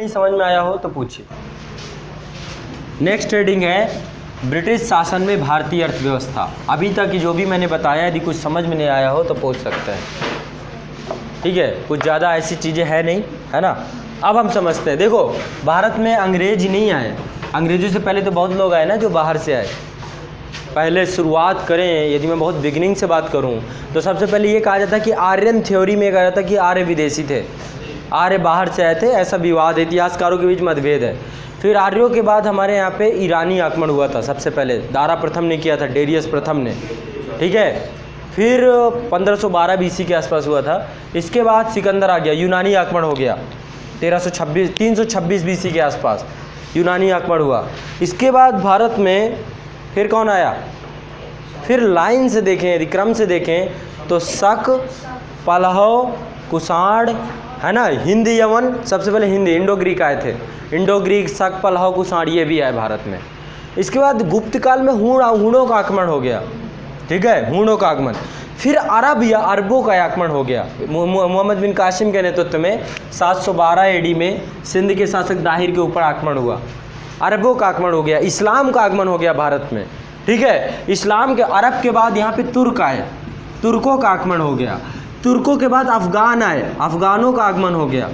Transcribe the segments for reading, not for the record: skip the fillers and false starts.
नहीं समझ में आया हो तो पूछिए। नेक्स्ट हेडिंग है ब्रिटिश शासन में भारतीय अर्थव्यवस्था। अभी तक जो भी मैंने बताया यदि कुछ समझ में नहीं आया हो तो पूछ सकते हैं, ठीक है। कुछ ज़्यादा ऐसी चीज़ें है नहीं, है ना। अब हम समझते हैं। देखो, भारत में अंग्रेज नहीं आए, अंग्रेजों से पहले तो बहुत लोग आए ना जो बाहर से आए। पहले शुरुआत करें, यदि मैं बहुत बिगिनिंग से बात करूं तो सबसे पहले ये कहा जाता है कि आर्यन थ्योरी में कहा जाता है कि आर्य विदेशी थे, आर्य बाहर से आए थे, ऐसा विवाद है, इतिहासकारों के बीच मतभेद है। फिर आर्यों के बाद हमारे यहाँ पे ईरानी आक्रमण हुआ था सबसे पहले, दारा प्रथम ने किया था, डेरियस प्रथम ने, ठीक है। फिर 1512 BC के आसपास हुआ था। इसके बाद सिकंदर आ गया, यूनानी आक्रमण हो गया 326 BC के आसपास यूनानी आक्रमण हुआ। इसके बाद भारत में फिर कौन आया? फिर लाइन से देखें, यदि क्रम से देखें तो शक, पल्लव, कुषाण, है ना, हिंद यवन, सबसे पहले हिंदी इंडो ग्रीक आए थे, इंडो ग्रीक, शक, पल्लव, कुषाण ये भी आए भारत में। इसके बाद गुप्त काल में हूणों का आक्रमण हो गया, ठीक है, हूणों का आगमन। फिर अरब या अरबों का आक्रमण हो गया मोहम्मद बिन कासिम के नेतृत्व में 712 AD में सिंध के शासक दाहिर के ऊपर आक्रमण हुआ, अरबों का आक्रमण हो गया। इस्लाम का आगमन हो गया भारत में, ठीक है। इस्लाम के अरब के बाद यहाँ पे तुर्क आए, तुर्कों का आगमन हो गया। तुर्कों के बाद अफगान आए, अफगानों का आगमन हो गया।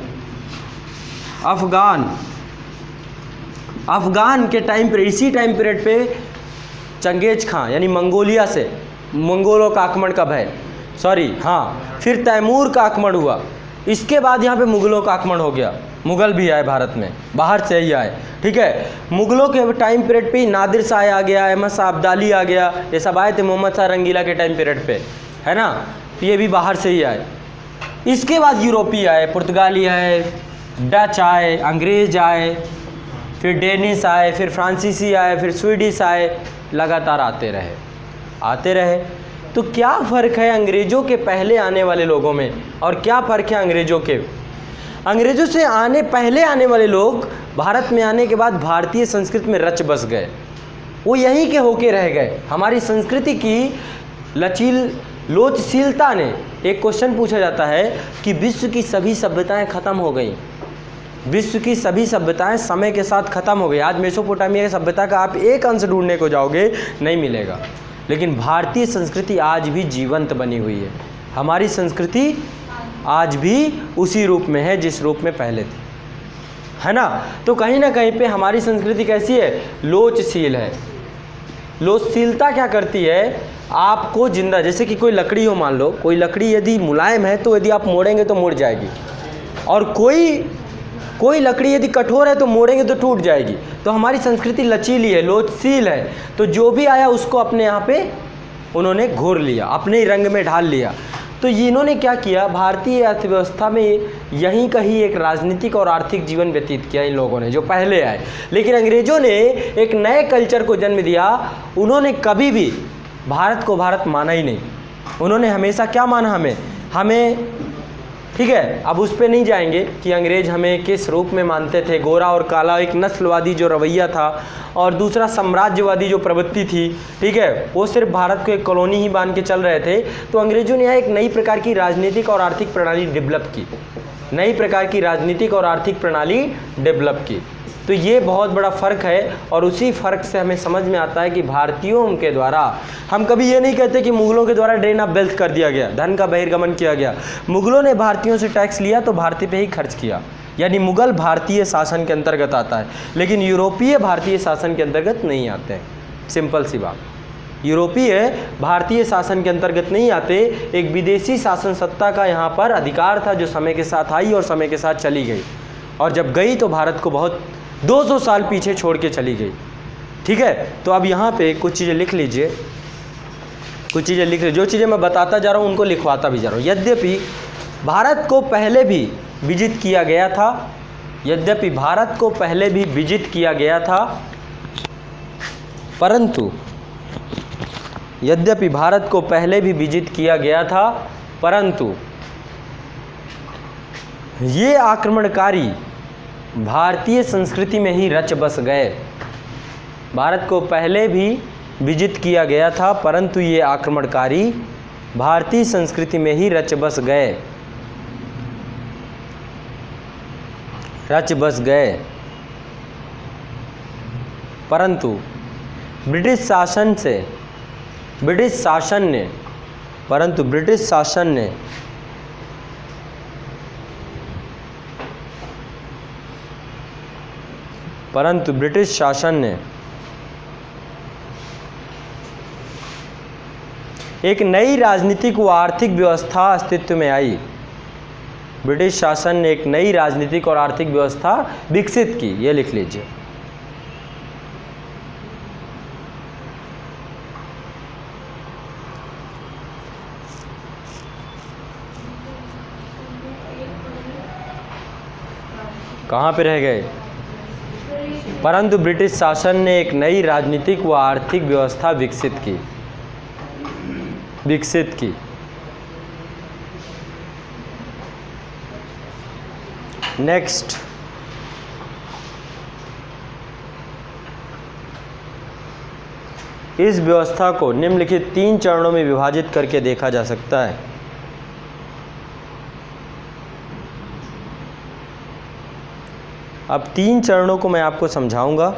अफगान के टाइम पर, इसी टाइम पीरियड पे चंगेज खां यानी मंगोलिया से मंगोलों का आक्रमण कब है, सॉरी हाँ, फिर तैमूर का आक्रमण हुआ। इसके बाद यहाँ पे मुगलों का आक्रमण हो गया, मुगल भी आए भारत में, बाहर से ही आए, ठीक है। मुगलों के टाइम पीरियड पे नादिर शाह आ गया, अहमद शाह अब्दाली आ गया, ये सब आए थे मोहम्मद शाह रंगीला के टाइम पीरियड पे, है ना, ये भी बाहर से ही आए। इसके बाद यूरोपीय आए, पुर्तगाली आए, डच आए, अंग्रेज आए, फिर डेनिश आए, फिर फ्रांसीसी आए, फिर स्वीडिश आए, लगातार आते रहे। तो क्या फ़र्क है अंग्रेज़ों के पहले आने वाले लोगों में और क्या फ़र्क है अंग्रेज़ों के? अंग्रेज़ों से पहले आने वाले लोग भारत में आने के बाद भारतीय संस्कृति में रच बस गए, वो यहीं के होके रह गए। हमारी संस्कृति की लोचशीलता ने, एक क्वेश्चन पूछा जाता है कि विश्व की सभी सभ्यताएं ख़त्म हो गई, विश्व की सभी सभ्यताएं समय के साथ ख़त्म हो गई। आज मेसोपोटामिया की सभ्यता का आप एक अंश ढूंढने को जाओगे नहीं मिलेगा, लेकिन भारतीय संस्कृति आज भी जीवंत बनी हुई है। हमारी संस्कृति आज भी उसी रूप में है जिस रूप में पहले थी, है ना। तो कहीं ना कहीं पे हमारी संस्कृति कैसी है? लोचशील है। लोचशीलता क्या करती है? आपको जिंदा, जैसे कि कोई लकड़ी हो, मान लो कोई लकड़ी यदि मुलायम है तो यदि आप मोड़ेंगे तो मुड़ जाएगी, और कोई लकड़ी यदि कठोर है तो मोड़ेंगे तो टूट जाएगी। तो हमारी संस्कृति लचीली है, लोचशील है। तो जो भी आया उसको अपने यहाँ पे उन्होंने घोर लिया, अपने रंग में ढाल लिया। तो इन्होंने क्या किया? भारतीय अर्थव्यवस्था में यहीं कहीं एक राजनीतिक और आर्थिक जीवन व्यतीत किया इन लोगों ने जो पहले आए। लेकिन अंग्रेज़ों ने एक नए कल्चर को जन्म दिया। उन्होंने कभी भी भारत को भारत माना ही नहीं। उन्होंने हमेशा क्या माना? हमें ठीक है, अब उस पर नहीं जाएंगे कि अंग्रेज़ हमें किस रूप में मानते थे। गोरा और काला, एक नस्लवादी जो रवैया था और दूसरा साम्राज्यवादी जो प्रवृत्ति थी, ठीक है, वो सिर्फ भारत को एक कॉलोनी ही मान के चल रहे थे। तो अंग्रेज़ों ने यहाँ एक नई प्रकार की राजनीतिक और आर्थिक प्रणाली डेवलप की, नई प्रकार की राजनीतिक और आर्थिक प्रणाली डेवलप की। तो ये बहुत बड़ा फ़र्क है, और उसी फ़र्क से हमें समझ में आता है कि भारतीयों के द्वारा, हम कभी ये नहीं कहते कि मुग़लों के द्वारा ड्रेन ऑफ वेल्थ कर दिया गया, धन का बहिर्गमन किया गया। मुग़लों ने भारतीयों से टैक्स लिया तो भारतीय पे ही खर्च किया, यानी मुग़ल भारतीय शासन के अंतर्गत आता है, लेकिन यूरोपीय भारतीय शासन के अंतर्गत नहीं आते हैं। सिंपल सी बात, यूरोपीय भारतीय शासन के अंतर्गत नहीं आते। एक विदेशी शासन सत्ता का यहाँ पर अधिकार था जो समय के साथ आई और समय के साथ चली गई, और जब गई तो भारत को बहुत 200 साल पीछे छोड़ के चली गई, ठीक है। तो अब यहाँ पे कुछ चीज़ें लिख लीजिए, जो चीज़ें मैं बताता जा रहा हूँ उनको लिखवाता भी जा रहा हूँ। यद्यपि भारत को पहले भी विजित किया गया था, परंतु ये आक्रमणकारी भारतीय संस्कृति में ही रच बस गए। भारत को पहले भी विजित किया गया था, परंतु ये आक्रमणकारी भारतीय संस्कृति में ही रच बस गए। रच बस गए, परंतु ब्रिटिश शासन ने एक नई राजनीतिक व आर्थिक व्यवस्था अस्तित्व में आई। ब्रिटिश शासन ने एक नई राजनीतिक और आर्थिक व्यवस्था विकसित की, ये लिख लीजिए। कहाँ पे रह गए? परंतु ब्रिटिश शासन ने एक नई राजनीतिक व आर्थिक व्यवस्था विकसित की। नेक्स्ट, इस व्यवस्था को निम्नलिखित 3 चरणों में विभाजित करके देखा जा सकता है। अब 3 चरणों को मैं आपको समझाऊंगा।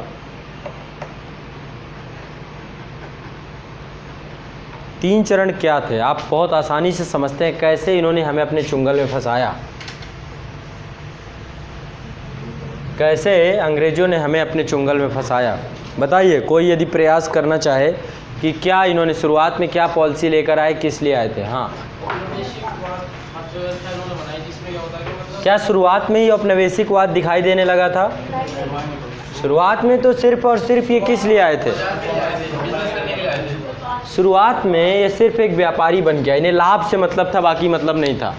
तीन चरण क्या थे आप बहुत आसानी से समझते हैं, कैसे इन्होंने हमें अपने चुंगल में फंसाया, कैसे अंग्रेजों ने हमें अपने चुंगल में फंसाया। बताइए, कोई यदि प्रयास करना चाहे कि क्या इन्होंने शुरुआत में क्या पॉलिसी लेकर आए, किस लिए आए थे? हाँ, क्या शुरुआत में ही औपनिवेशिकवाद दिखाई देने लगा था? शुरुआत में तो सिर्फ और सिर्फ ये किस लिए आए थे? शुरुआत में ये सिर्फ एक व्यापारी बन गया, इन्हें लाभ से मतलब था, बाकी मतलब नहीं था।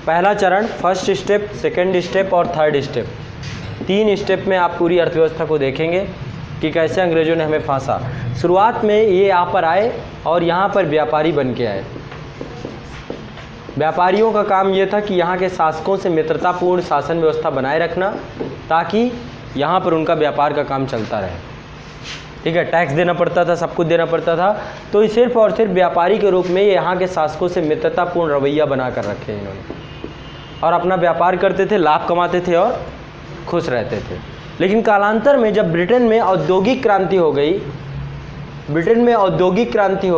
पहला चरण, फर्स्ट स्टेप, सेकंड स्टेप और थर्ड स्टेप, 3 स्टेप में आप पूरी अर्थव्यवस्था को देखेंगे कि कैसे अंग्रेजों ने हमें फांसा। शुरुआत में ये यहाँ पर आए और यहाँ पर व्यापारी बन के आए। व्यापारियों का काम ये था कि यहाँ के शासकों से मित्रतापूर्ण शासन व्यवस्था बनाए रखना, ताकि यहाँ पर उनका व्यापार का काम चलता रहे। ठीक है, टैक्स देना पड़ता था, सब कुछ देना पड़ता था, तो सिर्फ और सिर्फ व्यापारी के रूप में यहाँ के शासकों से मित्रतापूर्ण रवैया बना कर रखे इन्होंने, और अपना व्यापार करते थे, लाभ कमाते थे और खुश रहते थे। लेकिन कालांतर में जब ब्रिटेन में औद्योगिक क्रांति हो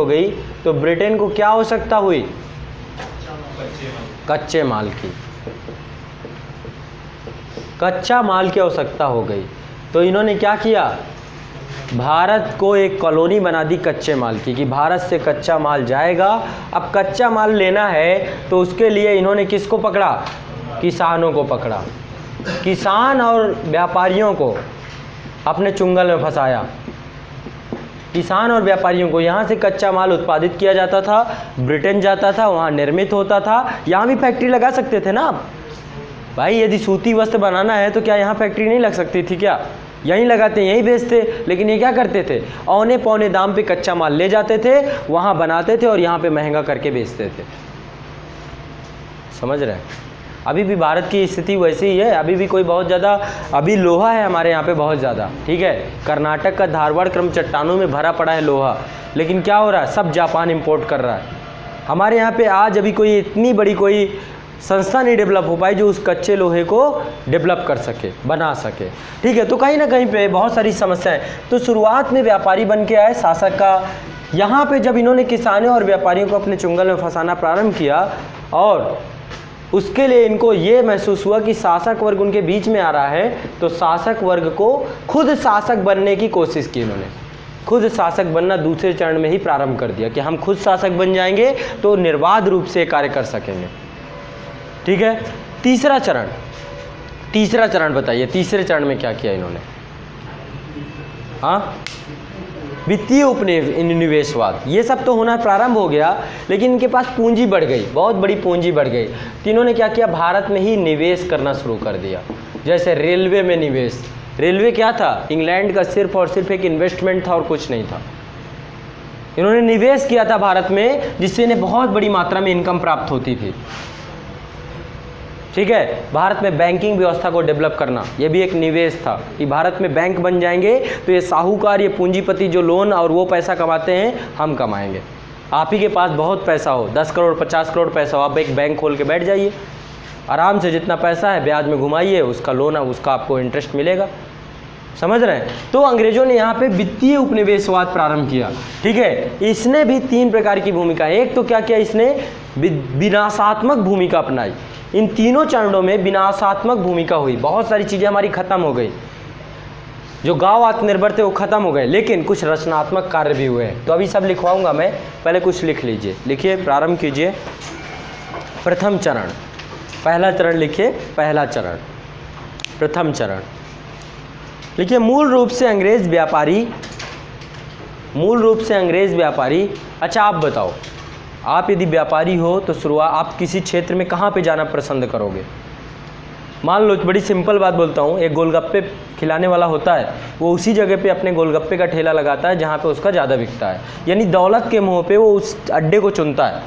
गई, तो ब्रिटेन को क्या आवश्यकता हुई? कच्चे माल की, कच्चा माल की आवश्यकता हो गई। तो इन्होंने क्या किया? भारत को एक कॉलोनी बना दी कच्चे माल की, कि भारत से कच्चा माल जाएगा। अब कच्चा माल लेना है तो उसके लिए इन्होंने किसको पकड़ा? किसानों को पकड़ा, किसान और व्यापारियों को अपने चुंगल में फंसाया। किसान और व्यापारियों को, यहाँ से कच्चा माल उत्पादित किया जाता था, ब्रिटेन जाता था, वहाँ निर्मित होता था। यहाँ भी फैक्ट्री लगा सकते थे ना आप भाई, यदि सूती वस्त्र बनाना है तो क्या यहाँ फैक्ट्री नहीं लग सकती थी क्या? यहीं लगाते, यहीं बेचते। लेकिन ये क्या करते थे? औने पौने दाम पे कच्चा माल ले जाते थे, वहाँ बनाते थे और यहाँ पे महंगा करके बेचते थे। समझ रहे हैं? अभी भी भारत की स्थिति वैसी ही है। अभी भी कोई बहुत ज़्यादा, अभी लोहा है हमारे यहाँ पे बहुत ज़्यादा, ठीक है। कर्नाटक का धारवाड़ क्रम चट्टानों में भरा पड़ा है लोहा, लेकिन क्या हो रहा है? सब जापान इंपोर्ट कर रहा है। हमारे यहाँ पे आज अभी कोई इतनी बड़ी कोई संस्था नहीं डेवलप हो पाई जो उस कच्चे लोहे को डेवलप कर सके, बना सके, ठीक है। तो कहीं ना कहीं पे बहुत सारी समस्याएं। तो शुरुआत में व्यापारी बन के आए शासक का, यहाँ पे जब इन्होंने किसानों और व्यापारियों को अपने चुंगल में फंसाना प्रारंभ किया, और उसके लिए इनको ये महसूस हुआ कि शासक वर्ग उनके बीच में आ रहा है, तो शासक वर्ग को खुद शासक बनने की कोशिश की इन्होंने। खुद शासक बनना दूसरे चरण में ही प्रारंभ कर दिया कि हम खुद शासक बन जाएंगे तो निर्बाध रूप से कार्य कर सकेंगे, ठीक है। तीसरा चरण बताइए, तीसरे चरण में क्या किया इन्होंने? हाँ, वित्तीय उपनिवेशवाद, ये सब तो होना प्रारंभ हो गया, लेकिन इनके पास पूंजी बढ़ गई, बहुत बड़ी पूंजी बढ़ गई। तो इन्होंने क्या किया? भारत में ही निवेश करना शुरू कर दिया। जैसे रेलवे में निवेश। रेलवे क्या था? इंग्लैंड का सिर्फ और सिर्फ एक इन्वेस्टमेंट था और कुछ नहीं था। इन्होंने निवेश किया था भारत में, जिससे इन्हें बहुत बड़ी मात्रा में इनकम प्राप्त होती थी, ठीक है। भारत में बैंकिंग व्यवस्था को डेवलप करना, यह भी एक निवेश था कि भारत में बैंक बन जाएंगे तो ये साहूकार, ये पूंजीपति जो लोन और वो पैसा कमाते हैं, हम कमाएंगे। आप ही के पास बहुत पैसा हो, 10 करोड़ 50 करोड़ पैसा हो, आप एक बैंक खोल के बैठ जाइए, आराम से जितना पैसा है ब्याज में घुमाइए, उसका लोन उसका आपको इंटरेस्ट मिलेगा। समझ रहे हैं? तो अंग्रेजों ने यहाँ पे वित्तीय उपनिवेशवाद प्रारंभ किया। ठीक है, इसने भी 3 प्रकार की भूमिका, एक तो क्या किया इसने, विनाशात्मक भूमिका अपनाई। इन तीनों चरणों में विनाशात्मक भूमिका हुई, बहुत सारी चीज़ें हमारी खत्म हो गई, जो गांव आत्मनिर्भर थे वो खत्म हो गए, लेकिन कुछ रचनात्मक कार्य भी हुए। तो अभी सब लिखवाऊंगा मैं, पहले कुछ लिख लीजिए। लिखिए, प्रारंभ कीजिए। प्रथम चरण, पहला चरण लिखिए, पहला चरण, प्रथम चरण लिखिए। मूल रूप से अंग्रेज व्यापारी। अच्छा आप बताओ, आप यदि व्यापारी हो तो शुरुआत आप किसी क्षेत्र में कहाँ पे जाना पसंद करोगे? मान लो, बड़ी सिंपल बात बोलता हूँ, एक गोलगप्पे खिलाने वाला होता है, वो उसी जगह पे अपने गोलगप्पे का ठेला लगाता है जहाँ पे उसका ज़्यादा बिकता है, यानी दौलत के मोह पे वो उस अड्डे को चुनता है।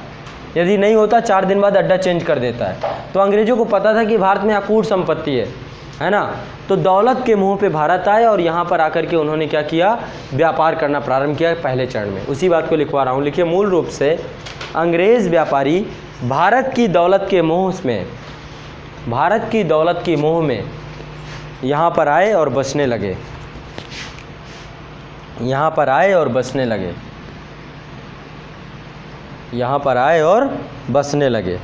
यदि नहीं होता 4 दिन बाद अड्डा चेंज कर देता है। तो अंग्रेज़ों को पता था कि भारत में अकूट संपत्ति है ना, तो दौलत के मुंह पे भारत आए और यहाँ पर आकर के उन्होंने क्या किया, व्यापार करना प्रारंभ किया पहले चरण में। उसी बात को लिखवा रहा हूँ। लिखिए, मूल रूप से अंग्रेज़ व्यापारी भारत की दौलत के मोह में यहाँ पर आए और बसने लगे, यहाँ पर आए और बसने लगे।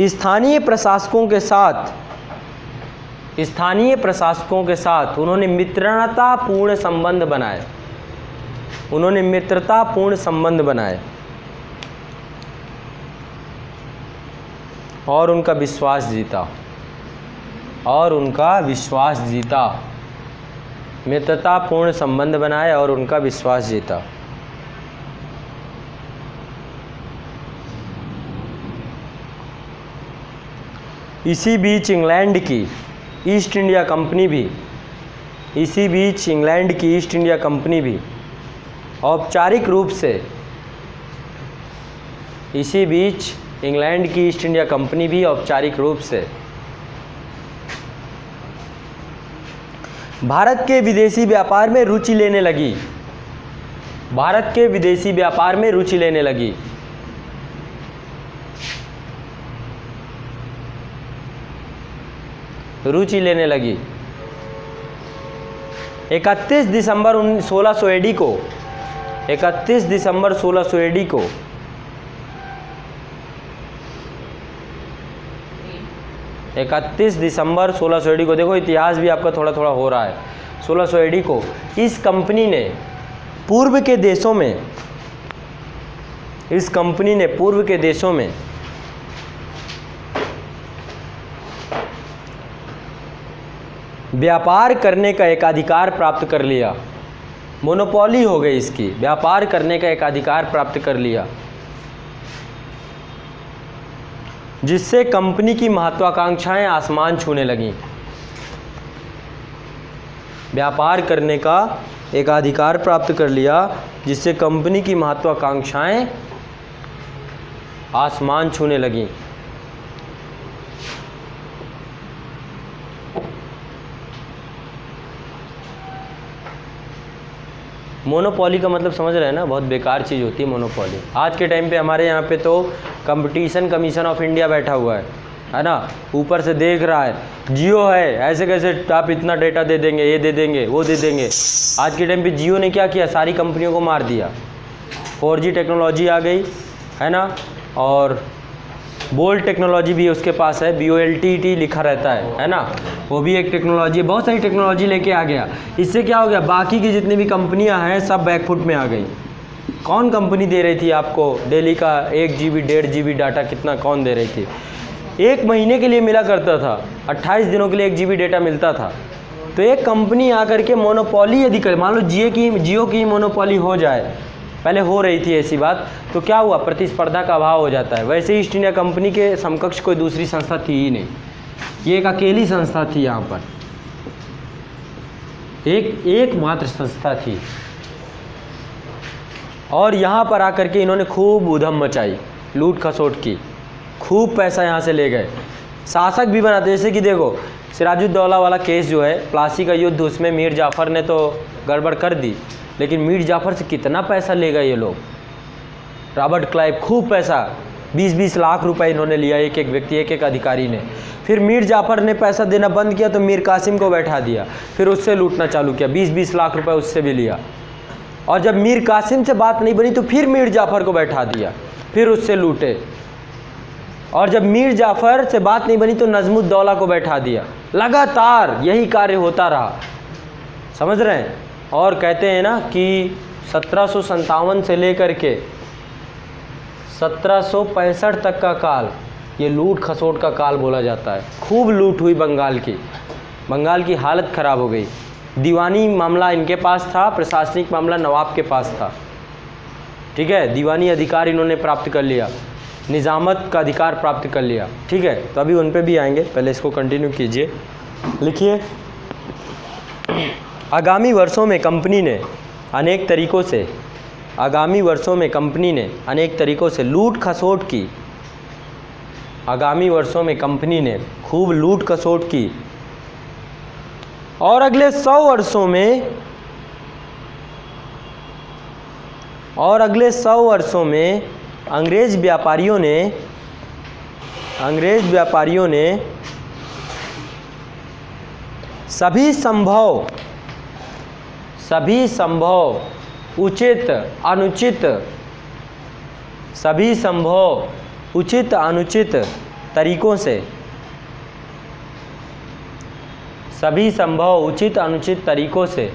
स्थानीय प्रशासकों के साथ उन्होंने मित्रतापूर्ण संबंध बनाए और उनका विश्वास जीता। मित्रतापूर्ण संबंध बनाए और उनका विश्वास जीता। इसी बीच इंग्लैंड की ईस्ट इंडिया कंपनी भी औपचारिक रूप से भारत के विदेशी व्यापार में रुचि लेने लगी। रुचि लेने लगी। 31 दिसंबर 1600 एडी को 31 दिसंबर 1600 एडी को देखो इतिहास भी आपका थोड़ा थोड़ा हो रहा है। 1600 एडी को इस कंपनी ने पूर्व के देशों में व्यापार करने का एक अधिकार प्राप्त कर लिया। मोनोपोली हो गई इसकी, व्यापार करने का एक अधिकार प्राप्त कर लिया, जिससे कंपनी की महत्वाकांक्षाएं आसमान छूने लगीं। व्यापार करने का एक अधिकार प्राप्त कर लिया, जिससे कंपनी की महत्वाकांक्षाएं आसमान छूने लगीं। मोनोपोली का मतलब समझ रहे हैं ना, बहुत बेकार चीज़ होती है मोनोपोली। आज के टाइम पे हमारे यहाँ पे तो कंपटीशन कमीशन ऑफ इंडिया बैठा हुआ है ना, ऊपर से देख रहा है, जियो है, ऐसे कैसे आप इतना डेटा दे देंगे, ये दे देंगे, वो दे देंगे। आज के टाइम पे जियो ने क्या किया, सारी कंपनियों को मार दिया। 4G टेक्नोलॉजी आ गई है ना, और बोल्ट टेक्नोलॉजी भी उसके पास है, BOLTT लिखा रहता है ना, वो भी एक टेक्नोलॉजी है। बहुत सारी टेक्नोलॉजी लेके आ गया। इससे क्या हो गया, बाकी की जितनी भी कंपनियां हैं सब बैकफुट में आ गई। कौन कंपनी दे रही थी आपको डेली का 1 GB 1.5 GB डाटा, कितना कौन दे रही थी? 1 महीने के लिए मिला करता था, 28 दिनों के लिए 1 GB डेटा मिलता था। तो एक कंपनी आकर के मोनोपोली यदि करे, मान लो जियो की मोनोपोली हो जाए, पहले हो रही थी ऐसी बात, तो क्या हुआ, प्रतिस्पर्धा का अभाव हो जाता है। वैसे ईस्ट इंडिया कंपनी के समकक्ष कोई दूसरी संस्था थी ही नहीं, ये एक अकेली संस्था थी, यहाँ पर एकमात्र संस्था थी। और यहाँ पर आकर के इन्होंने खूब उधम मचाई, लूट खसोट की, खूब पैसा यहाँ से ले गए। शासक भी बनाते, जैसे कि देखो सिराजुद्दौला वाला केस जो है, प्लासी का युद्ध, उसमें मीर जाफ़र ने तो गड़बड़ कर दी, लेकिन मीर जाफ़र से कितना पैसा ले गए ये लोग। रॉबर्ट क्लाइव खूब पैसा 20-20 लाख रुपए इन्होंने लिया, एक एक व्यक्ति, एक एक अधिकारी ने। फिर मीर जाफ़र ने पैसा देना बंद किया तो मीर कासिम को बैठा दिया, फिर उससे लूटना चालू किया, 20-20 लाख रुपए उससे भी लिया। और जब मीर कासिम से बात नहीं बनी तो फिर मीर जाफ़र को बैठा दिया, फिर उससे लूटे। और जब मीर जाफ़र से बात नहीं बनी तो नज़मुद्दौला को बैठा दिया। लगातार यही कार्य होता रहा, समझ रहे हैं। और कहते हैं ना कि 1757 से लेकर के 1765 तक का काल ये लूट खसोट का काल बोला जाता है। खूब लूट हुई बंगाल की हालत ख़राब हो गई। दीवानी मामला इनके पास था, प्रशासनिक मामला नवाब के पास था, ठीक है। दीवानी अधिकार इन्होंने प्राप्त कर लिया, निज़ामत का अधिकार प्राप्त कर लिया, ठीक है। तो अभी उन पे भी आएंगे, पहले इसको कंटिन्यू कीजिए। लिखिए, आगामी वर्षों में कंपनी ने अनेक तरीक़ों से लूट खसोट की। आगामी वर्षों में कंपनी ने खूब लूट खसोट की और अगले 100 वर्षों में अंग्रेज़ व्यापारियों ने सभी संभव उचित अनुचित तरीक़ों से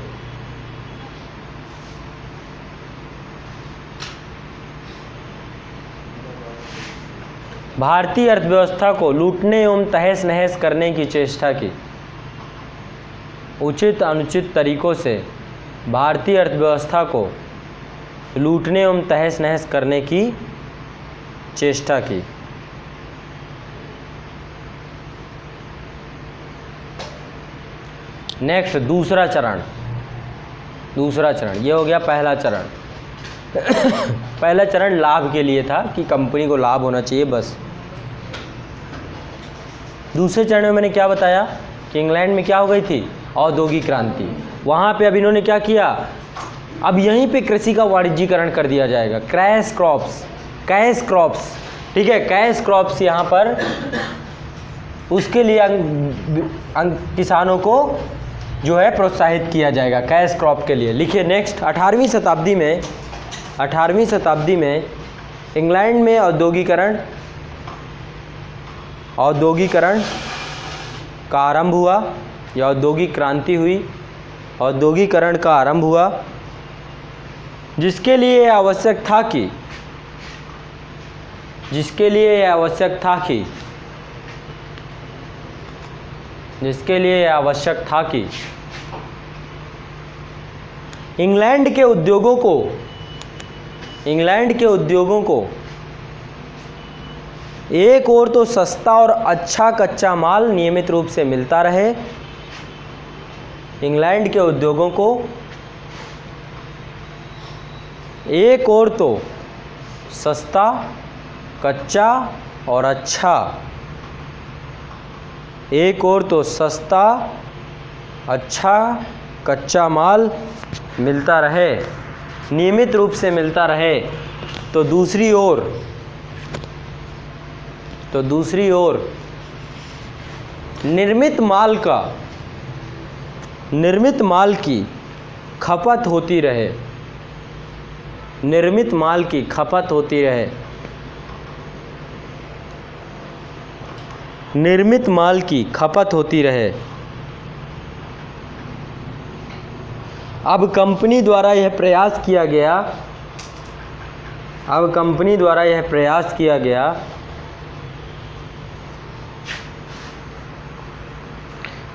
भारतीय अर्थव्यवस्था को लूटने एवं तहस नहस करने की चेष्टा की। उचित अनुचित तरीक़ों से भारतीय अर्थव्यवस्था को लूटने एवं तहस नहस करने की चेष्टा की। नेक्स्ट, दूसरा चरण, ये हो गया पहला चरण। पहला चरण लाभ के लिए था कि कंपनी को लाभ होना चाहिए, बस। दूसरे चरण में मैंने क्या बताया कि इंग्लैंड में क्या हो गई थी, औद्योगिक क्रांति। वहाँ पे अब इन्होंने क्या किया, अब यहीं पे कृषि का वाणिज्यीकरण कर दिया जाएगा। कैश क्रॉप्स, ठीक है, कैश क्रॉप्स यहाँ पर उसके लिए किसानों को जो है प्रोत्साहित किया जाएगा, कैश क्रॉप के लिए। लिखिए नेक्स्ट, 18वीं शताब्दी में इंग्लैंड में औद्योगिकरण का आरंभ हुआ, या औद्योगिक क्रांति हुई, औद्योगिकरण का आरंभ हुआ, जिसके लिए आवश्यक था कि इंग्लैंड के उद्योगों को एक ओर तो सस्ता और अच्छा कच्चा माल नियमित रूप से मिलता रहे। इंग्लैंड के उद्योगों को एक ओर तो सस्ता, कच्चा और अच्छा, कच्चा माल मिलता रहे, नियमित रूप से मिलता रहे, तो दूसरी ओर निर्मित माल की खपत होती रहे, अब कंपनी द्वारा यह प्रयास किया गया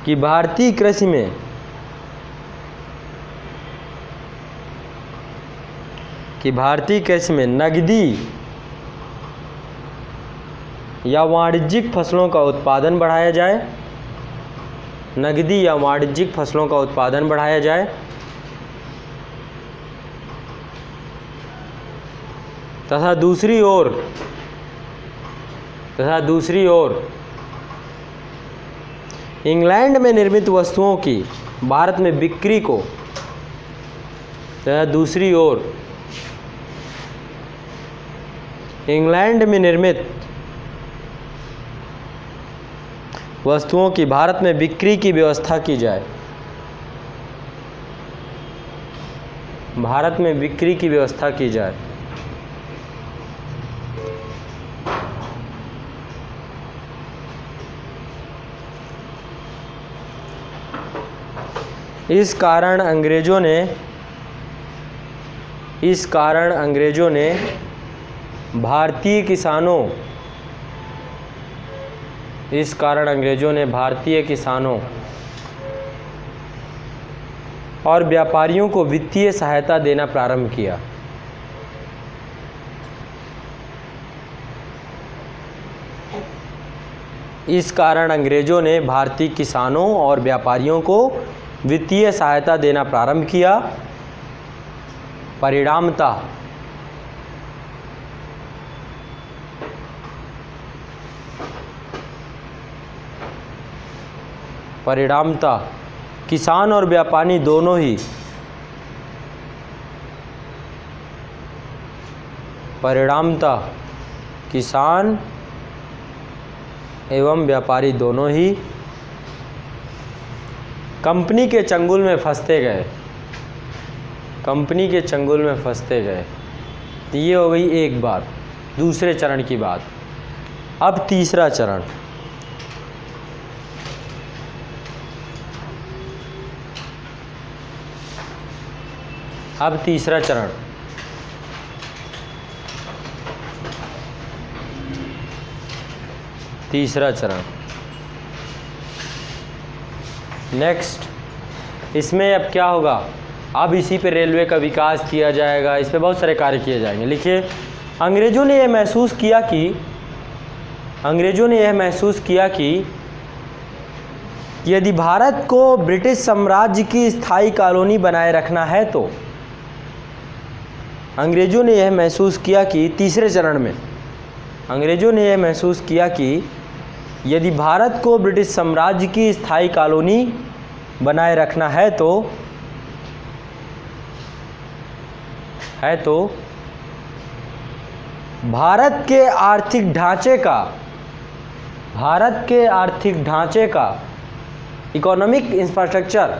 कि भारतीय कृषि में नगदी या वाणिज्यिक फसलों का उत्पादन बढ़ाया जाए, तथा दूसरी ओर इंग्लैंड में निर्मित वस्तुओं की भारत में बिक्री को, इंग्लैंड में निर्मित वस्तुओं की भारत में बिक्री की व्यवस्था की जाए। भारत में बिक्री की व्यवस्था की जाए। इस कारण अंग्रेजों ने भारतीय किसानों और व्यापारियों को वित्तीय सहायता देना प्रारंभ किया। इस कारण अंग्रेजों ने भारतीय किसानों और व्यापारियों को वित्तीय सहायता देना प्रारंभ किया। परिणामतः किसान और व्यापारी दोनों ही किसान एवं व्यापारी दोनों ही कंपनी के चंगुल में फंसते गए। तो ये हो गई एक बात, दूसरे चरण की बात। अब तीसरा चरण, नेक्स्ट, इसमें अब क्या होगा? अब इसी पे रेलवे का विकास किया जाएगा, इस पे बहुत सारे कार्य किए जाएंगे। लिखिए, अंग्रेजों ने यह महसूस किया कि यदि भारत को ब्रिटिश साम्राज्य की स्थायी कॉलोनी बनाए रखना है तो अंग्रेजों ने यह महसूस किया कि तीसरे चरण में अंग्रेजों ने यह महसूस किया कि यदि भारत को ब्रिटिश साम्राज्य की स्थायी कॉलोनी बनाए रखना है तो भारत के आर्थिक ढांचे का इकोनॉमिक इंफ्रास्ट्रक्चर,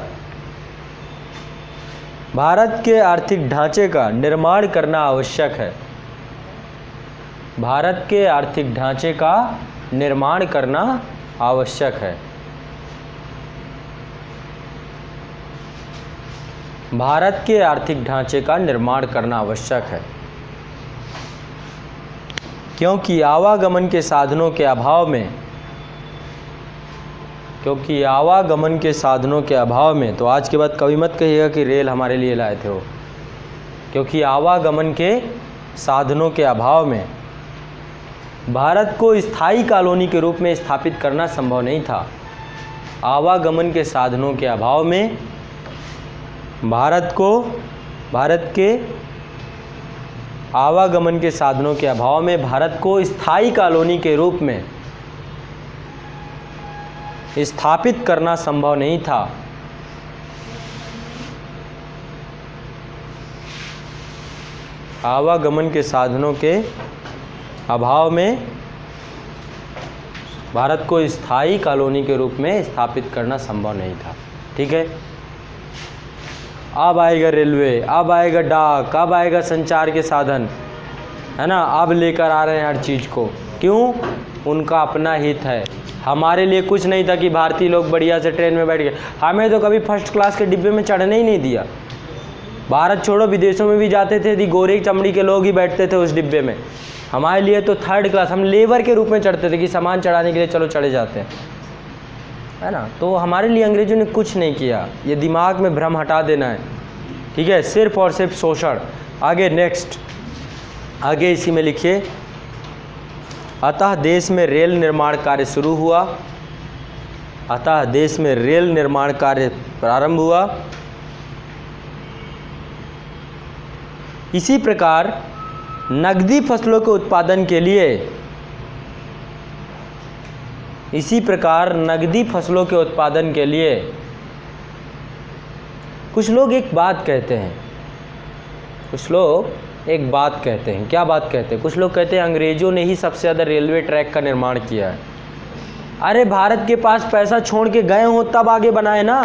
भारत के आर्थिक ढांचे का निर्माण करना आवश्यक है। भारत के आर्थिक ढांचे का निर्माण करना आवश्यक है। भारत के आर्थिक ढांचे का निर्माण करना आवश्यक है, क्योंकि आवागमन के साधनों के अभाव में, तो आज के बाद कभी मत कहिएगा कि रेल हमारे लिए लाए थे वो, क्योंकि आवागमन के साधनों के अभाव में भारत को स्थायी कॉलोनी के रूप में स्थापित करना संभव नहीं था। आवागमन के साधनों के अभाव में भारत को स्थायी कॉलोनी के रूप में स्थापित करना संभव नहीं था। आवागमन के साधनों के अभाव में भारत को स्थायी कॉलोनी के रूप में स्थापित करना संभव नहीं था। ठीक है, अब आएगा रेलवे, अब आएगा डाक, अब आएगा संचार के साधन, है ना। अब लेकर आ रहे हैं हर चीज़ को, क्यों? उनका अपना हित है। हमारे लिए कुछ नहीं था कि भारतीय लोग बढ़िया से ट्रेन में बैठ गए। हमें तो कभी फर्स्ट क्लास के डिब्बे में चढ़ने ही नहीं दिया। भारत छोड़ो, विदेशों में भी जाते थे यदि गोरे चमड़ी के लोग ही बैठते थे उस डिब्बे में। हमारे लिए तो थर्ड क्लास, हम लेबर के रूप में चढ़ते थे कि सामान चढ़ाने के लिए चलो चढ़े जाते हैं, है ना। तो हमारे लिए अंग्रेजों ने कुछ नहीं किया। ये दिमाग में भ्रम हटा देना है, ठीक है, सिर्फ और सिर्फ शोषण। आगे नेक्स्ट, आगे इसी में लिखिए, अतः देश में रेल निर्माण कार्य शुरू हुआ। अतः देश में रेल निर्माण कार्य प्रारंभ हुआ। इसी प्रकार नकदी फसलों के उत्पादन के लिए कुछ लोग एक बात कहते हैं, कुछ लोग एक बात कहते हैं। क्या बात कहते हैं? कुछ लोग कहते हैं अंग्रेज़ों ने ही सबसे ज़्यादा रेलवे ट्रैक का निर्माण किया है। अरे भारत के पास पैसा छोड़ के गए हो तब आगे बनाए ना।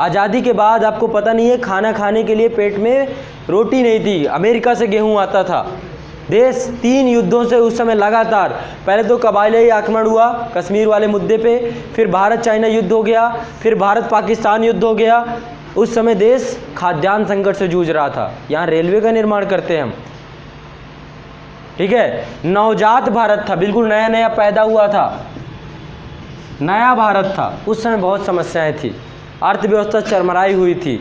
आज़ादी के बाद आपको पता नहीं है, खाना खाने के लिए पेट में रोटी नहीं थी, अमेरिका से गेहूं आता था। देश 3 युद्धों से उस समय लगातार, पहले तो कबायली आक्रमण हुआ कश्मीर वाले मुद्दे पे, फिर भारत चाइना युद्ध हो गया, फिर भारत पाकिस्तान युद्ध हो गया। उस समय देश खाद्यान्न संकट से जूझ रहा था। यहाँ रेलवे का निर्माण करते हैं हम, ठीक है। नवजात भारत था, बिल्कुल नया नया पैदा हुआ था, नया भारत था। उस समय बहुत समस्याएं थी, अर्थव्यवस्था चरमराई हुई थी,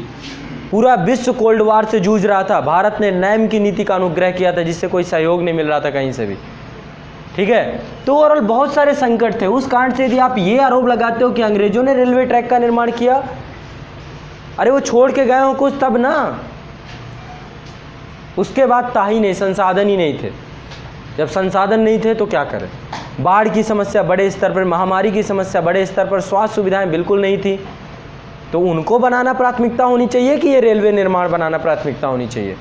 पूरा विश्व कोल्ड वार से जूझ रहा था। भारत ने नैम की नीति का अनुग्रह किया था, जिससे कोई सहयोग नहीं मिल रहा था कहीं से भी, ठीक है। तो ओवरऑल बहुत सारे संकट थे। उस कारण से यदि आप ये आरोप लगाते हो कि अंग्रेजों ने रेलवे ट्रैक का निर्माण किया, अरे वो छोड़ के गए हो कुछ तब ना। उसके बाद था ही नहीं, संसाधन ही नहीं थे। जब संसाधन नहीं थे तो क्या करें? बाढ़ की समस्या बड़े स्तर पर, महामारी की समस्या बड़े स्तर पर, स्वास्थ्य सुविधाएं बिल्कुल नहीं थी। तो उनको बनाना प्राथमिकता होनी चाहिए कि ये रेलवे निर्माण बनाना प्राथमिकता होनी चाहिए?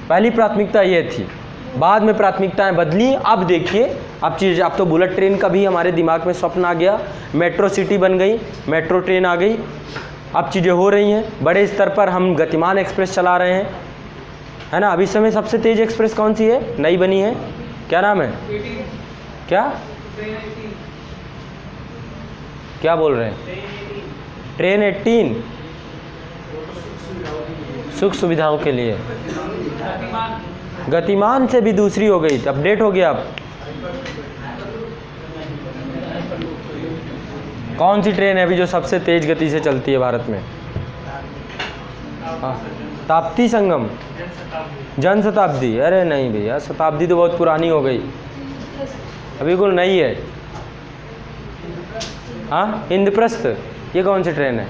पहली प्राथमिकता ये थी, बाद में प्राथमिकताएं बदली। अब देखिए, अब तो बुलेट ट्रेन का भी हमारे दिमाग में स्वप्न आ गया, मेट्रो सिटी बन गई, मेट्रो ट्रेन आ गई, अब चीज़ें हो रही हैं बड़े स्तर पर। हम गतिमान एक्सप्रेस चला रहे हैं, है ना। अभी समय सबसे तेज एक्सप्रेस कौन सी है? नई बनी है, क्या नाम है? क्या क्या बोल रहे हैं? ट्रेन 18 सुख सुविधाओं के लिए। गतिमान से भी दूसरी हो गई, अपडेट हो गया। अब कौन सी ट्रेन है अभी जो सबसे तेज गति से चलती है भारत में? ताप्ती संगम, जन शताब्दी। अरे नहीं भैया, शताब्दी तो बहुत पुरानी हो गई, अभी बिल्कुल नई है। हाँ, इंद्रप्रस्थ, ये कौन सी ट्रेन है?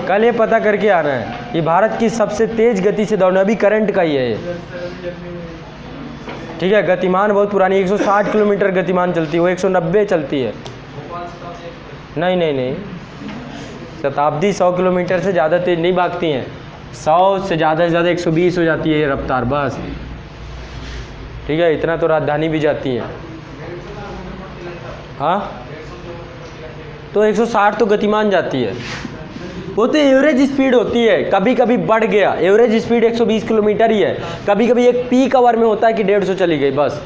कल ये पता करके आना है। ये भारत की सबसे तेज गति से दौड़ना, अभी करंट का ही है ये, ठीक है। गतिमान बहुत पुरानी, 160 किलोमीटर गतिमान चलती है, वो 190 चलती है। नहीं नहीं नहीं, शताब्दी 100 किलोमीटर से ज़्यादा तेज नहीं भागती हैं। 100 से ज़्यादा 120 हो जाती है रफ्तार, बस, ठीक है। इतना तो राजधानी भी जाती है। हाँ, तो 160 तो गतिमान जाती है। वो तो एवरेज स्पीड होती है, कभी कभी बढ़ गया। एवरेज स्पीड 120 किलोमीटर ही है। कभी कभी एक पीक आवर में होता है कि 150 चली गई, बस,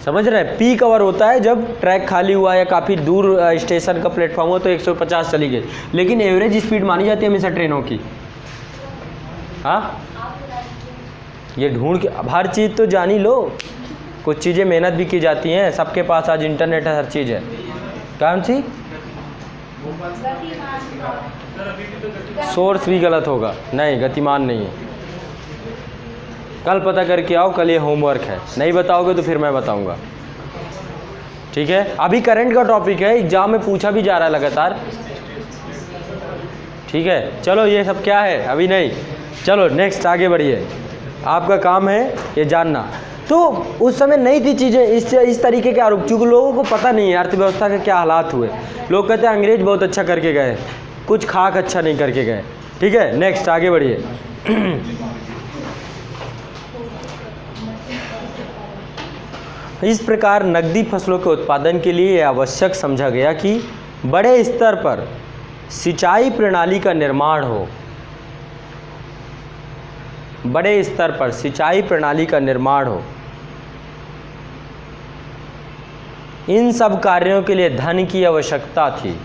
समझ रहे हैं। पीक आवर होता है जब ट्रैक खाली हुआ या काफ़ी दूर स्टेशन का प्लेटफॉर्म हो तो 150 चली गई, लेकिन एवरेज स्पीड मानी जाती है हमेशा ट्रेनों की। हाँ, ये ढूंढ के अब हर चीज़ तो जान ही लो। कुछ चीज़ें मेहनत भी की जाती हैं, सबके पास आज इंटरनेट है, हर चीज़ है। कौन सी? सोर्स भी गलत होगा, नहीं, गतिमान नहीं है। कल पता करके आओ, कल ये होमवर्क है, नहीं बताओगे तो फिर मैं बताऊंगा, ठीक है। अभी करंट का टॉपिक है, एग्जाम में पूछा भी जा रहा है लगातार, ठीक है। चलो ये सब क्या है अभी नहीं, चलो नेक्स्ट आगे बढ़िए। आपका काम है ये जानना। तो उस समय नहीं थी चीज़ें इस तरीके के आरोप, चूँकि लोगों को पता नहीं है अर्थव्यवस्था के क्या हालात हुए। लोग कहते हैं अंग्रेज बहुत अच्छा करके गए, कुछ खाक अच्छा नहीं करके गए, ठीक है। नेक्स्ट आगे बढ़िए। इस प्रकार नकदी फसलों के उत्पादन के लिए यह आवश्यक समझा गया कि बड़े स्तर पर सिंचाई प्रणाली का निर्माण हो। बड़े स्तर पर सिंचाई प्रणाली का निर्माण हो। इन सब कार्यों के लिए धन की आवश्यकता थी।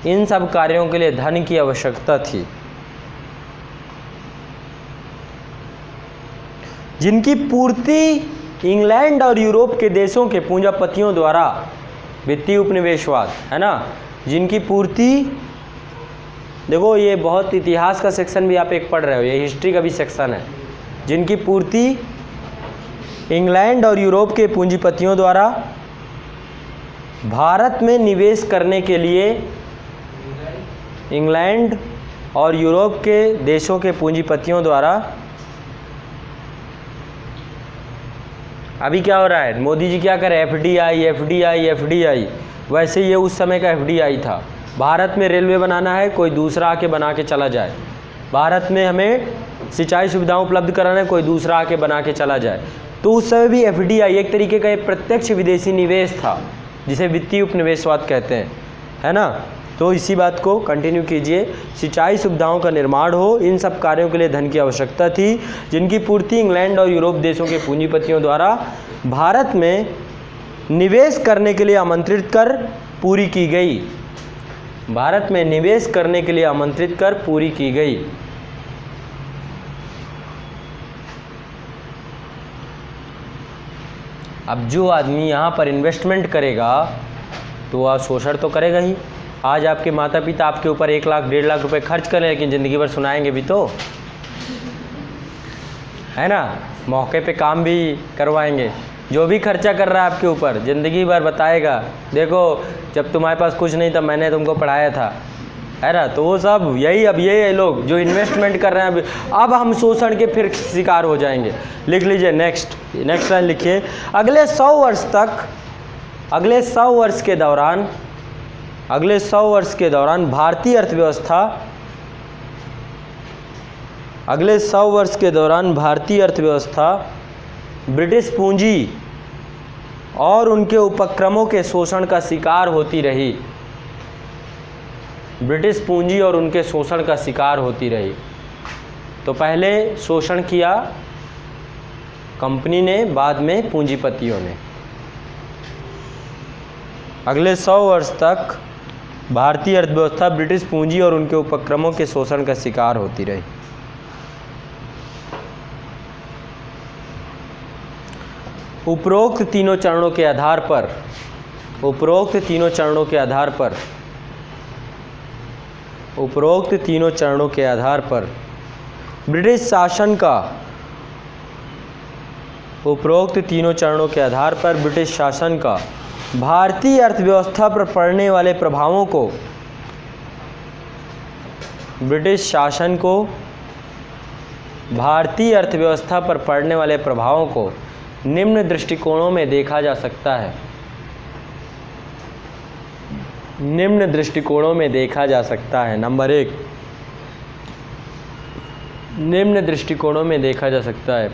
इन सब कार्यों के लिए धन की आवश्यकता थी, जिनकी पूर्ति इंग्लैंड और यूरोप के देशों के पूंजीपतियों द्वारा, वित्तीय उपनिवेशवाद, है ना, जिनकी पूर्ति, देखो ये बहुत इतिहास का सेक्शन भी आप एक पढ़ रहे हो, ये हिस्ट्री का भी सेक्शन है। जिनकी पूर्ति इंग्लैंड और यूरोप के पूंजीपतियों द्वारा भारत में निवेश करने के लिए, इंग्लैंड और यूरोप के देशों के पूंजीपतियों द्वारा, अभी क्या हो रहा है, मोदी जी क्या कर रहे हैं, FDI वैसे ये उस समय का एफडीआई था। भारत में रेलवे बनाना है, कोई दूसरा आके बना के चला जाए। भारत में हमें सिंचाई सुविधाएं उपलब्ध कराना है, कोई दूसरा आके बना के चला जाए। तो उस समय भी एफडीआई एक तरीके का एक प्रत्यक्ष विदेशी निवेश था, जिसे वित्तीय उपनिवेशवाद कहते हैं, है ना। तो इसी बात को कंटिन्यू कीजिए। सिंचाई सुविधाओं का निर्माण हो, इन सब कार्यों के लिए धन की आवश्यकता थी, जिनकी पूर्ति इंग्लैंड और यूरोप देशों के पूंजीपतियों द्वारा भारत में निवेश करने के लिए आमंत्रित कर पूरी की गई। भारत में निवेश करने के लिए आमंत्रित कर पूरी की गई। अब जो आदमी यहाँ पर इन्वेस्टमेंट करेगा तो वह शोषण तो करेगा ही। आज आपके माता पिता आपके ऊपर 1 लाख 1.5 लाख रुपए खर्च करें, लेकिन ज़िंदगी भर सुनाएंगे भी तो, है ना। मौके पे काम भी करवाएंगे। जो भी खर्चा कर रहा है आपके ऊपर ज़िंदगी भर बताएगा, देखो जब तुम्हारे पास कुछ नहीं था मैंने तुमको पढ़ाया था, है ना। तो वो सब यही, अब ये लोग जो इन्वेस्टमेंट कर रहे हैं अब हम शोषण के फिर शिकार हो जाएंगे। लिख लीजिए नेक्स्ट लाइन लिखिए। अगले 100 वर्ष तक, अगले 100 वर्ष के दौरान, अगले 100 वर्ष के दौरान भारतीय अर्थव्यवस्था, अगले 100 वर्ष के दौरान भारतीय अर्थव्यवस्था ब्रिटिश पूंजी और उनके उपक्रमों के शोषण का शिकार होती रही। ब्रिटिश पूंजी और उनके शोषण का शिकार होती रही। तो पहले शोषण किया कंपनी ने, बाद में पूंजीपतियों ने। अगले 100 वर्ष तक भारतीय अर्थव्यवस्था ब्रिटिश पूंजी और उनके उपक्रमों के शोषण का शिकार होती रही। उपरोक्त तीनों चरणों के आधार पर, उपरोक्त तीनों चरणों के आधार पर, उपरोक्त तीनों चरणों के आधार पर ब्रिटिश शासन का, उपरोक्त तीनों चरणों के आधार पर ब्रिटिश शासन का भारतीय अर्थव्यवस्था पर पड़ने वाले प्रभावों को, ब्रिटिश शासन को भारतीय अर्थव्यवस्था पर पड़ने वाले प्रभावों को निम्न दृष्टिकोणों में देखा जा सकता है। निम्न दृष्टिकोणों में देखा जा सकता है। नंबर 1, निम्न दृष्टिकोणों में देखा जा सकता है।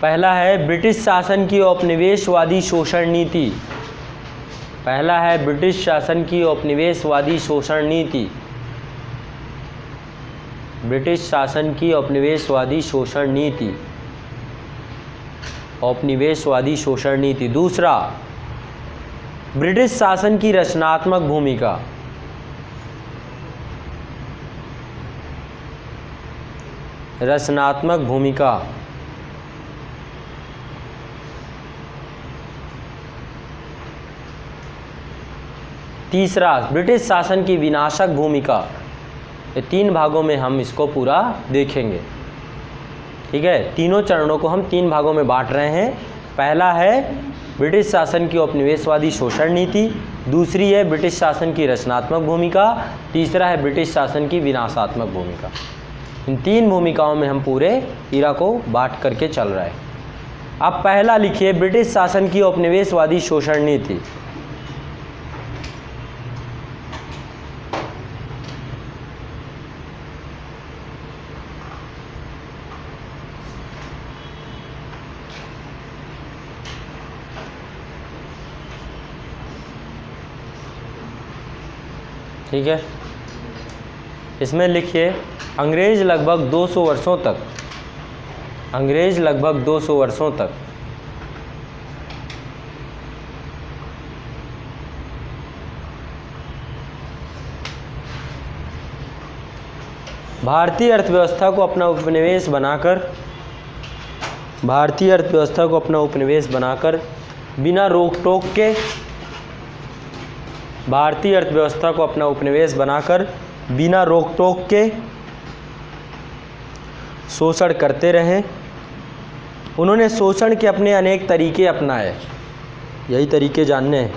पहला है ब्रिटिश शासन की औपनिवेशवादी शोषण नीति। पहला है ब्रिटिश शासन की औपनिवेशवादी शोषण नीति। ब्रिटिश शासन की औपनिवेशवादी शोषण नीति, औपनिवेशवादी शोषण नीति। दूसरा, ब्रिटिश शासन की रचनात्मक भूमिका। रचनात्मक भूमिका। तीसरा, ब्रिटिश शासन की विनाशक भूमिका। ये 3 भागों में हम इसको पूरा देखेंगे, ठीक है। तीनों चरणों को हम 3 भागों में बांट रहे हैं। पहला है ब्रिटिश शासन की औपनिवेशवादी शोषण नीति, दूसरी है ब्रिटिश शासन की रचनात्मक भूमिका, तीसरा है ब्रिटिश शासन की विनाशात्मक भूमिका। इन 3 भूमिकाओं में हम पूरे इरा को बांट करके चल रहे हैं। अब पहला लिखिए, ब्रिटिश शासन की औपनिवेशवादी शोषण नीति। ठीक है, इसमें लिखिए, अंग्रेज लगभग 200 वर्षों तक, अंग्रेज लगभग 200 वर्षों तक भारतीय अर्थव्यवस्था को अपना उपनिवेश बनाकर, भारतीय अर्थव्यवस्था को अपना उपनिवेश बनाकर बिना रोक टोक के, भारतीय अर्थव्यवस्था को अपना उपनिवेश बनाकर बिना रोक टोक के शोषण करते रहे। उन्होंने शोषण के अपने अनेक तरीके अपनाए, यही तरीके जानने हैं।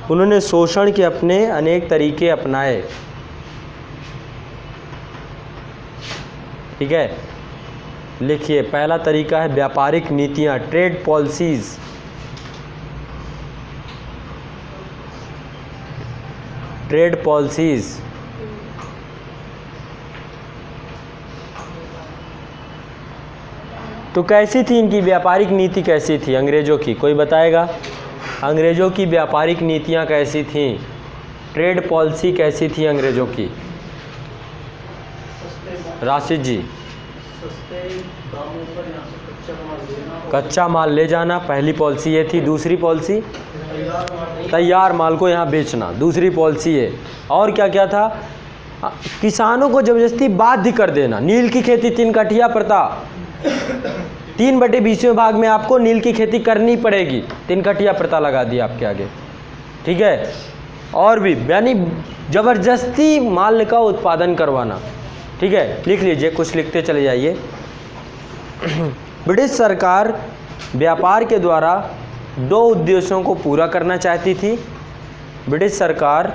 उन्होंने शोषण के अपने अनेक तरीके अपनाए, ठीक है। लिखिए, पहला तरीका है व्यापारिक नीतियाँ, ट्रेड पॉलिसीज। Trade policies. तो कैसी थी इनकी व्यापारिक नीति, कैसी थी अंग्रेज़ों की, कोई बताएगा? अंग्रेज़ों की व्यापारिक नीतियाँ कैसी थीं? ट्रेड पॉलिसी कैसी थी अंग्रेज़ों की? राशिद जी। कच्चा माल ले जाना पहली पॉलिसी ये थी। दूसरी पॉलिसी तैयार माल को यहाँ बेचना, दूसरी पॉलिसी है। और क्या क्या था? किसानों को जबरदस्ती बाध्य कर देना। नील की खेती 3 कठिया प्रथा, 3/20 भाग में आपको नील की खेती करनी पड़ेगी। 3 कठिया प्रथा लगा दी आपके आगे, ठीक है। और भी यानी जबरदस्ती माल का उत्पादन करवाना, ठीक है। लिख लीजिए, कुछ लिखते चले जाइए। ब्रिटिश सरकार व्यापार के द्वारा 2 उद्देश्यों को पूरा करना चाहती थी। ब्रिटिश सरकार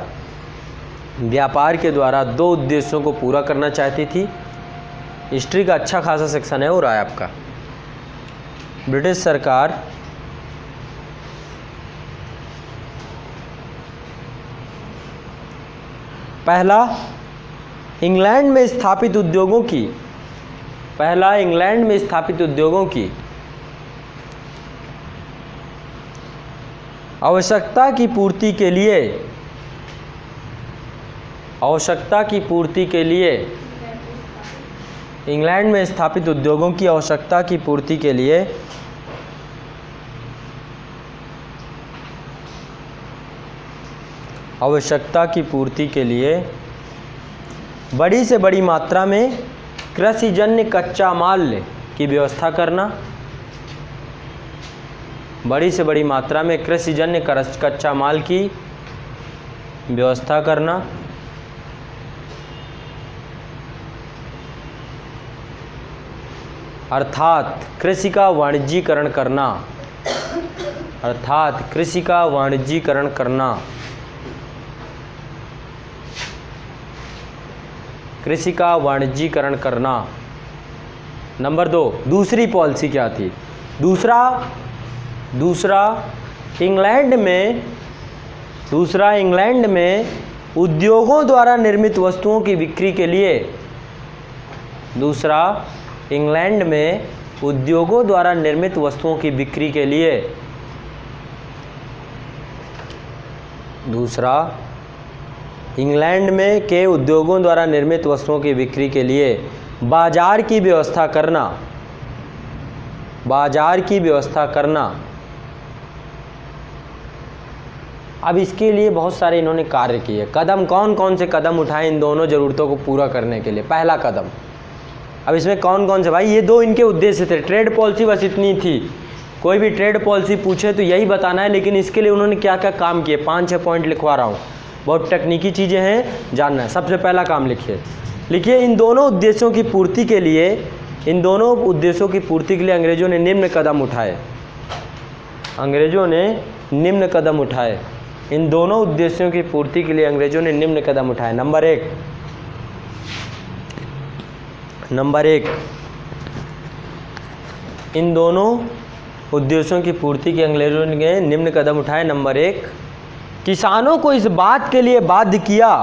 व्यापार के द्वारा 2 उद्देश्यों को पूरा करना चाहती थी। हिस्ट्री का अच्छा खासा सेक्शन है हो रहा है आपका। ब्रिटिश सरकार पहला इंग्लैंड में स्थापित उद्योगों की आवश्यकता की पूर्ति के लिए इंग्लैंड में स्थापित उद्योगों की आवश्यकता की पूर्ति के लिए बड़ी से बड़ी मात्रा में कृषिजन्य कच्चा माल की व्यवस्था करना। बड़ी से बड़ी मात्रा में कृषिजन्य कच्चा माल की व्यवस्था करना। अर्थात कृषि का वाणिज्यीकरण करना। कृषि का वाणिज्यीकरण करना। नंबर 2, दूसरी पॉलिसी क्या थी? दूसरा इंग्लैंड में उद्योगों द्वारा निर्मित वस्तुओं की बिक्री के लिए बाजार की व्यवस्था करना। अब इसके लिए बहुत सारे इन्होंने कार्य किए। कदम कौन से कदम उठाए इन दोनों ज़रूरतों को पूरा करने के लिए? पहला कदम, अब इसमें कौन से भाई, ये 2 इनके उद्देश्य थे। ट्रेड पॉलिसी बस इतनी थी। कोई भी ट्रेड पॉलिसी पूछे तो यही बताना है, लेकिन इसके लिए उन्होंने क्या क्या काम किए 5-6 पॉइंट लिखवा रहा हूँ। बहुत तकनीकी चीज़ें हैं, जानना है। सबसे पहला काम लिखिए इन दोनों उद्देश्यों की पूर्ति के लिए अंग्रेज़ों ने निम्न कदम उठाए। इन दोनों उद्देश्यों की पूर्ति के लिए अंग्रेज़ों ने निम्न कदम उठाए। नंबर एक, इन दोनों उद्देश्यों की पूर्ति के अंग्रेज़ों ने निम्न कदम उठाए। नंबर 1, किसानों को इस बात के लिए बाध्य किया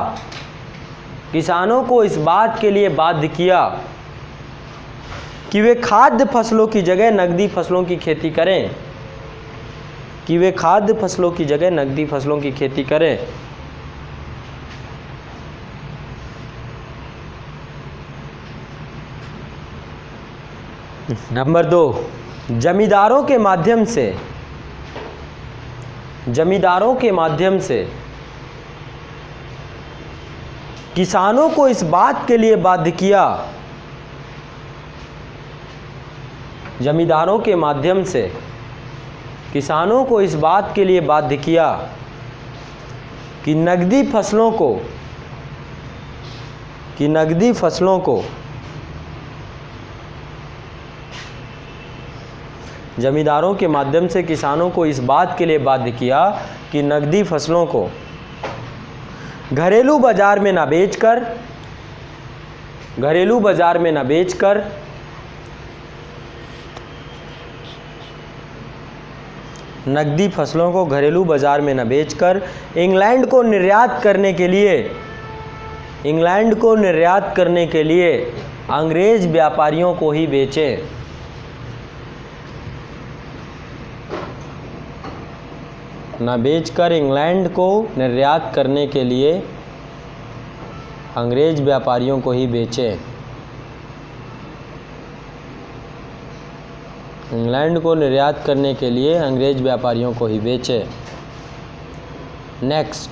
कि वे खाद्य फसलों की जगह नकदी फसलों की खेती करें। नंबर 2, जमींदारों के माध्यम से किसानों को इस बात के लिए बाध्य किया कि नकदी फसलों को जमींदारों के माध्यम से किसानों को इस बात के लिए बाध्य किया कि नकदी फसलों को घरेलू बाजार में न बेचकर नकदी फसलों को घरेलू बाजार में न बेचकर इंग्लैंड को निर्यात करने के लिए अंग्रेज व्यापारियों को ही बेचे। न बेचकर इंग्लैंड को निर्यात करने के लिए अंग्रेज व्यापारियों को ही बेचे। इंग्लैंड को निर्यात करने के लिए अंग्रेज व्यापारियों को ही बेचे। नेक्स्ट,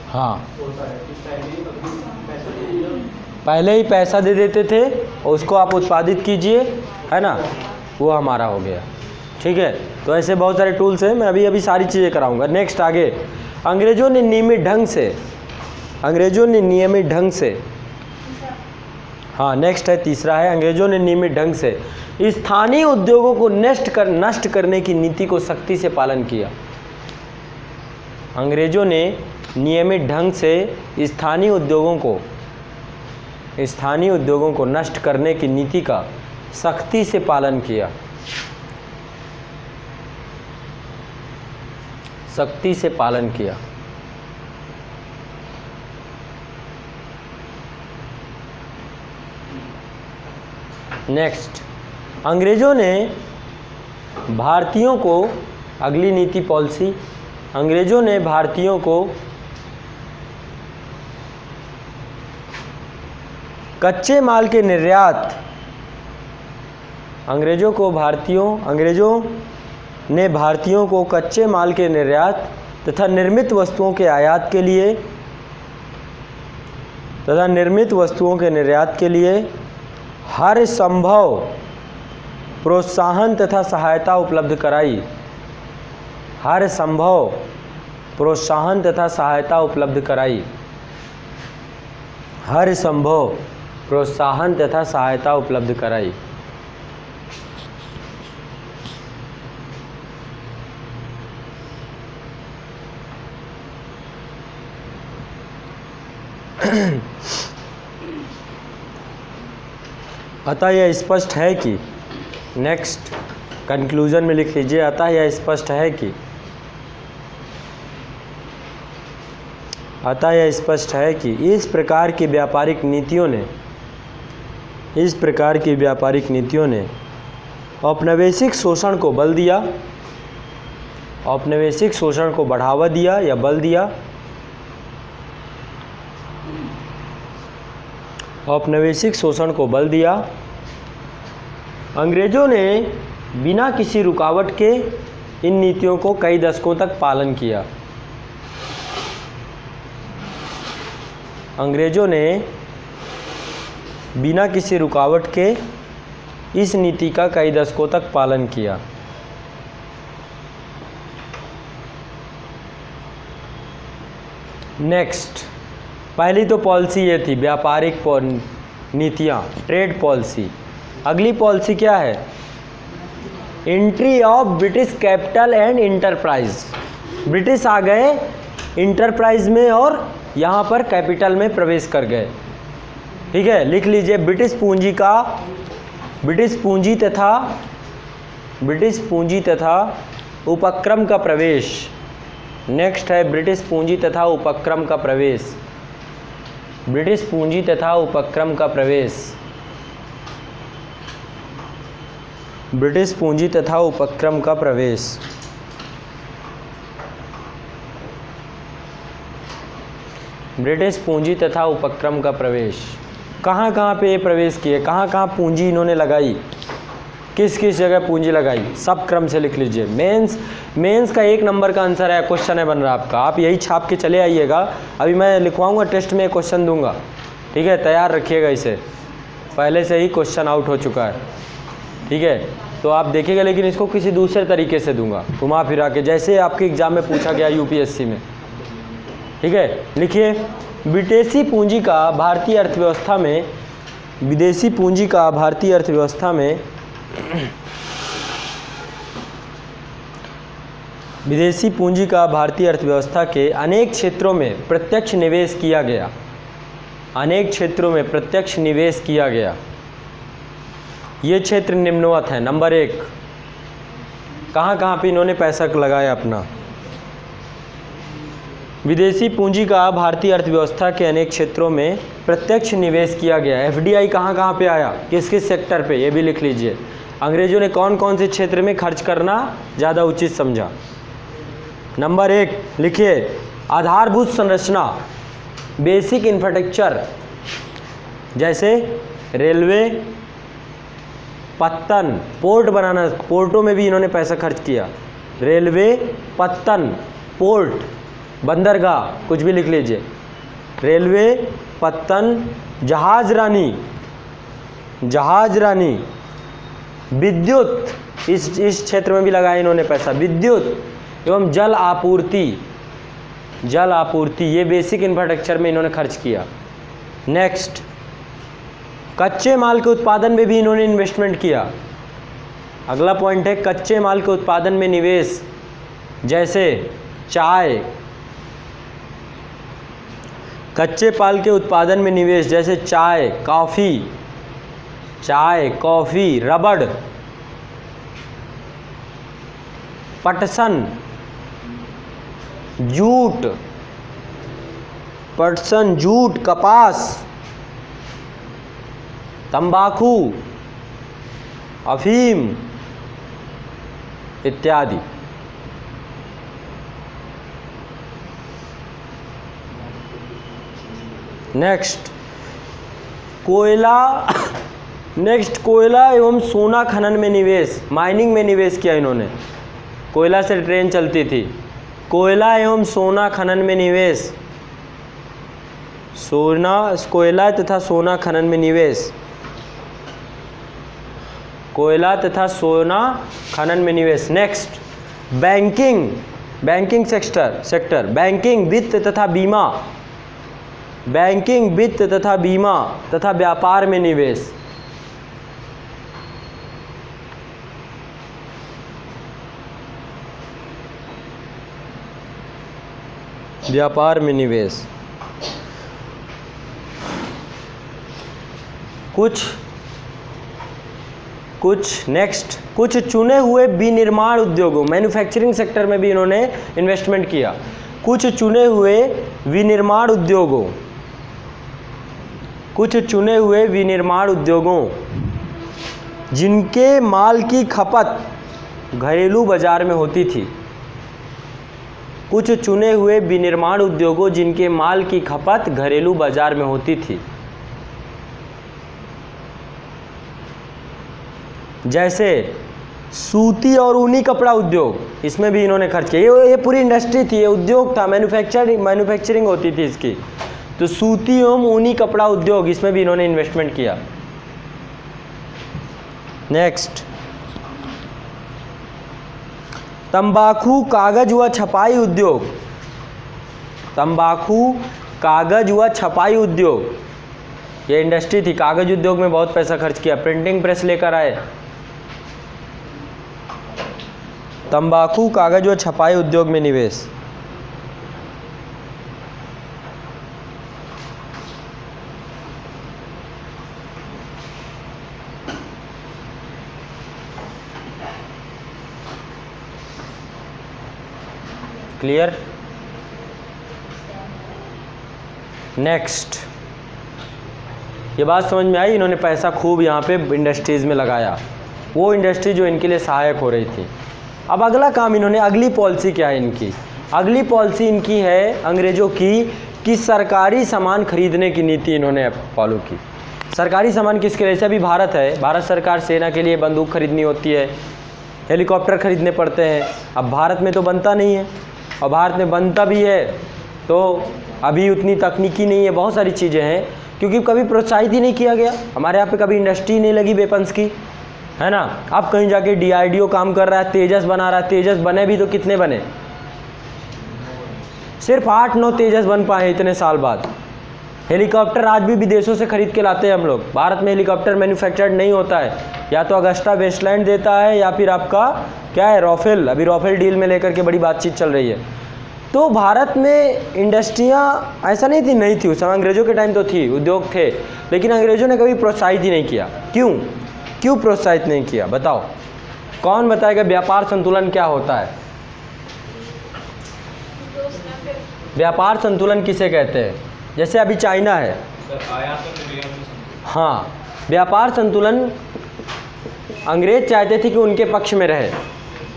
हाँ, पहले ही पैसा दे देते थे और उसको आप उत्पादित कीजिए, है ना, वो हमारा हो गया। ठीक है, तो ऐसे बहुत सारे टूल्स हैं, मैं अभी सारी चीज़ें कराऊंगा। नेक्स्ट आगे, अंग्रेजों ने नियमित ढंग से, हाँ नेक्स्ट है, तीसरा है, अंग्रेजों ने नियमित ढंग से स्थानीय उद्योगों को नष्ट करने की नीति को सख्ती से पालन किया। अंग्रेजों ने नियमित ढंग से स्थानीय उद्योगों को नष्ट करने की नीति का सख्ती से पालन किया। नेक्स्ट, अंग्रेजों ने भारतीयों को, अगली नीति पॉलिसी, अंग्रेजों ने भारतीयों को कच्चे माल के निर्यात, अंग्रेजों ने भारतीयों को कच्चे माल के निर्यात तथा निर्मित वस्तुओं के आयात के लिए हर संभव प्रोत्साहन तथा सहायता उपलब्ध कराई। अतः यह स्पष्ट है कि, नेक्स्ट कंक्लूजन में लिख लीजिए, अतः यह स्पष्ट है कि इस प्रकार की व्यापारिक नीतियों ने औपनिवेशिक शोषण को बढ़ावा दिया या बल दिया। अंग्रेजों ने बिना किसी रुकावट के इन नीतियों को कई दशकों तक पालन किया। अंग्रेजों ने बिना किसी रुकावट के इस नीति का कई दशकों तक पालन किया। नेक्स्ट, पहली तो पॉलिसी ये थी व्यापारिक नीतियाँ, ट्रेड पॉलिसी। अगली पॉलिसी क्या है? Entry of British capital and enterprise. British आ गए इंटरप्राइज में और यहाँ पर कैपिटल में प्रवेश कर गए। ठीक है, लिख लीजिए ब्रिटिश पूंजी तथा उपक्रम का प्रवेश। नेक्स्ट है ब्रिटिश पूंजी तथा उपक्रम का प्रवेश। ब्रिटिश पूंजी तथा उपक्रम का प्रवेश। ब्रिटिश पूंजी तथा उपक्रम का प्रवेश। ब्रिटिश पूंजी तथा उपक्रम का प्रवेश। कहाँ कहाँ पे ये प्रवेश किए, कहाँ कहाँ पूंजी इन्होंने लगाई, किस किस जगह पूंजी लगाई, सब क्रम से लिख लीजिए। मेंस का 1 नंबर का आंसर है, क्वेश्चन है बन रहा आपका, आप यही छाप के चले आइएगा। अभी मैं लिखवाऊंगा, टेस्ट में क्वेश्चन दूंगा, ठीक है, तैयार रखिएगा इसे, पहले से ही क्वेश्चन आउट हो चुका है। ठीक है, तो आप देखिएगा, लेकिन इसको किसी दूसरे तरीके से दूंगा, घुमा फिरा के, जैसे आपके एग्जाम में पूछा गया यूपीएससी में। ठीक है, लिखिए विदेशी पूंजी का भारतीय अर्थव्यवस्था में, विदेशी पूंजी का भारतीय अर्थव्यवस्था में, विदेशी पूंजी का भारतीय अर्थव्यवस्था के अनेक क्षेत्रों में प्रत्यक्ष निवेश किया गया। अनेक क्षेत्रों में प्रत्यक्ष निवेश किया गया। ये क्षेत्र निम्नवत है। नंबर 1, कहाँ कहाँ पे इन्होंने पैसा लगाया अपना। विदेशी पूंजी का भारतीय अर्थव्यवस्था के अनेक क्षेत्रों में प्रत्यक्ष निवेश किया गया। एफडीआई कहाँ कहाँ पे आया, किस किस सेक्टर पे, ये भी लिख लीजिए। अंग्रेजों ने कौन कौन से क्षेत्र में खर्च करना ज़्यादा उचित समझा। नंबर 1 लिखिए, आधारभूत संरचना, बेसिक इंफ्रास्ट्रक्चर, जैसे रेलवे, पत्तन, पोर्ट बनाना, पोर्टों में भी इन्होंने पैसा खर्च किया। रेलवे, पत्तन, पोर्ट, बंदरगाह, कुछ भी लिख लीजिए। रेलवे, पत्तन, जहाज रानी, विद्युत, इस क्षेत्र में भी लगाया इन्होंने पैसा। विद्युत एवं जल आपूर्ति, ये बेसिक इंफ्रास्ट्रक्चर में इन्होंने खर्च किया। नेक्स्ट, कच्चे माल के उत्पादन में भी इन्होंने इन्वेस्टमेंट किया। अगला पॉइंट है कच्चे माल के उत्पादन में निवेश, जैसे चाय, कच्चे माल के उत्पादन में निवेश जैसे चाय, कॉफ़ी, रबड़, पटसन, जूट, कपास, तंबाकू, अफीम इत्यादि। नेक्स्ट, कोयला एवं सोना खनन में निवेश, माइनिंग में निवेश किया इन्होंने। कोयला से ट्रेन चलती थी। कोयला एवं सोना खनन में निवेश, कोयला तथा सोना खनन में निवेश, कोयला तथा सोना खनन में निवेश। नेक्स्ट, बैंकिंग सेक्टर, बैंकिंग, वित्त तथा बीमा तथा व्यापार में निवेश। कुछ चुने हुए विनिर्माण उद्योगों, मैन्युफैक्चरिंग सेक्टर में भी इन्होंने इन्वेस्टमेंट किया। कुछ चुने हुए विनिर्माण उद्योगों जिनके माल की खपत घरेलू बाजार में होती थी। कुछ चुने हुए विनिर्माण उद्योगों जिनके माल की खपत घरेलू बाजार में होती थी, जैसे सूती और ऊनी कपड़ा उद्योग, इसमें भी इन्होंने खर्च किया। ये पूरी इंडस्ट्री थी, ये उद्योग था, मैन्युफैक्चरिंग होती थी इसकी। तो सूती एवं ऊनी कपड़ा उद्योग, इसमें भी इन्होंने इन्वेस्टमेंट किया। नेक्स्ट, तंबाकू, कागज व छपाई उद्योग, ये इंडस्ट्री थी। कागज उद्योग में बहुत पैसा खर्च किया, प्रिंटिंग प्रेस लेकर आए। तंबाकू, कागज व छपाई उद्योग में निवेश। क्लियर? नेक्स्ट, ये बात समझ में आई, इन्होंने पैसा खूब यहाँ पे इंडस्ट्रीज़ में लगाया, वो इंडस्ट्री जो इनके लिए सहायक हो रही थी। अब अगला काम इन्होंने, अगली पॉलिसी क्या है इनकी? अगली पॉलिसी इनकी है अंग्रेज़ों की कि सरकारी सामान खरीदने की नीति इन्होंने फॉलो की। सरकारी सामान किसके लिए? जैसे अभी भारत है, भारत सरकार सेना के लिए बंदूक खरीदनी होती है, हेलीकॉप्टर खरीदने पड़ते हैं। अब भारत में तो बनता नहीं है, और भारत में बनता भी है तो अभी उतनी तकनीकी नहीं है, बहुत सारी चीज़ें हैं, क्योंकि कभी प्रोत्साहित ही नहीं किया गया। हमारे यहाँ पे कभी इंडस्ट्री नहीं लगी वेपन्स की, है ना। अब कहीं जाके DRDO काम कर रहा है, तेजस बना रहा है। तेजस बने भी तो कितने बने? सिर्फ 8-9 तेजस बन पाए इतने साल बाद। हेलीकॉप्टर आज भी विदेशों से खरीद के लाते हैं हम लोग। भारत में हेलीकॉप्टर मैन्युफैक्चर्ड नहीं होता है, या तो अगस्टा वेस्टलैंड देता है या फिर आपका क्या है, राफेल। अभी राफेल डील में लेकर के बड़ी बातचीत चल रही है। तो भारत में इंडस्ट्रियाँ ऐसा नहीं थी, नहीं थी उस समय, अंग्रेज़ों के टाइम तो थी, उद्योग थे, लेकिन अंग्रेज़ों ने कभी प्रोत्साहित ही नहीं किया। क्यों? क्यों प्रोत्साहित नहीं किया? बताओ, कौन बताएगा व्यापार संतुलन क्या होता है? व्यापार संतुलन किसे कहते हैं? जैसे अभी चाइना है, हाँ, व्यापार संतुलन अंग्रेज चाहते थे कि उनके पक्ष में रहे।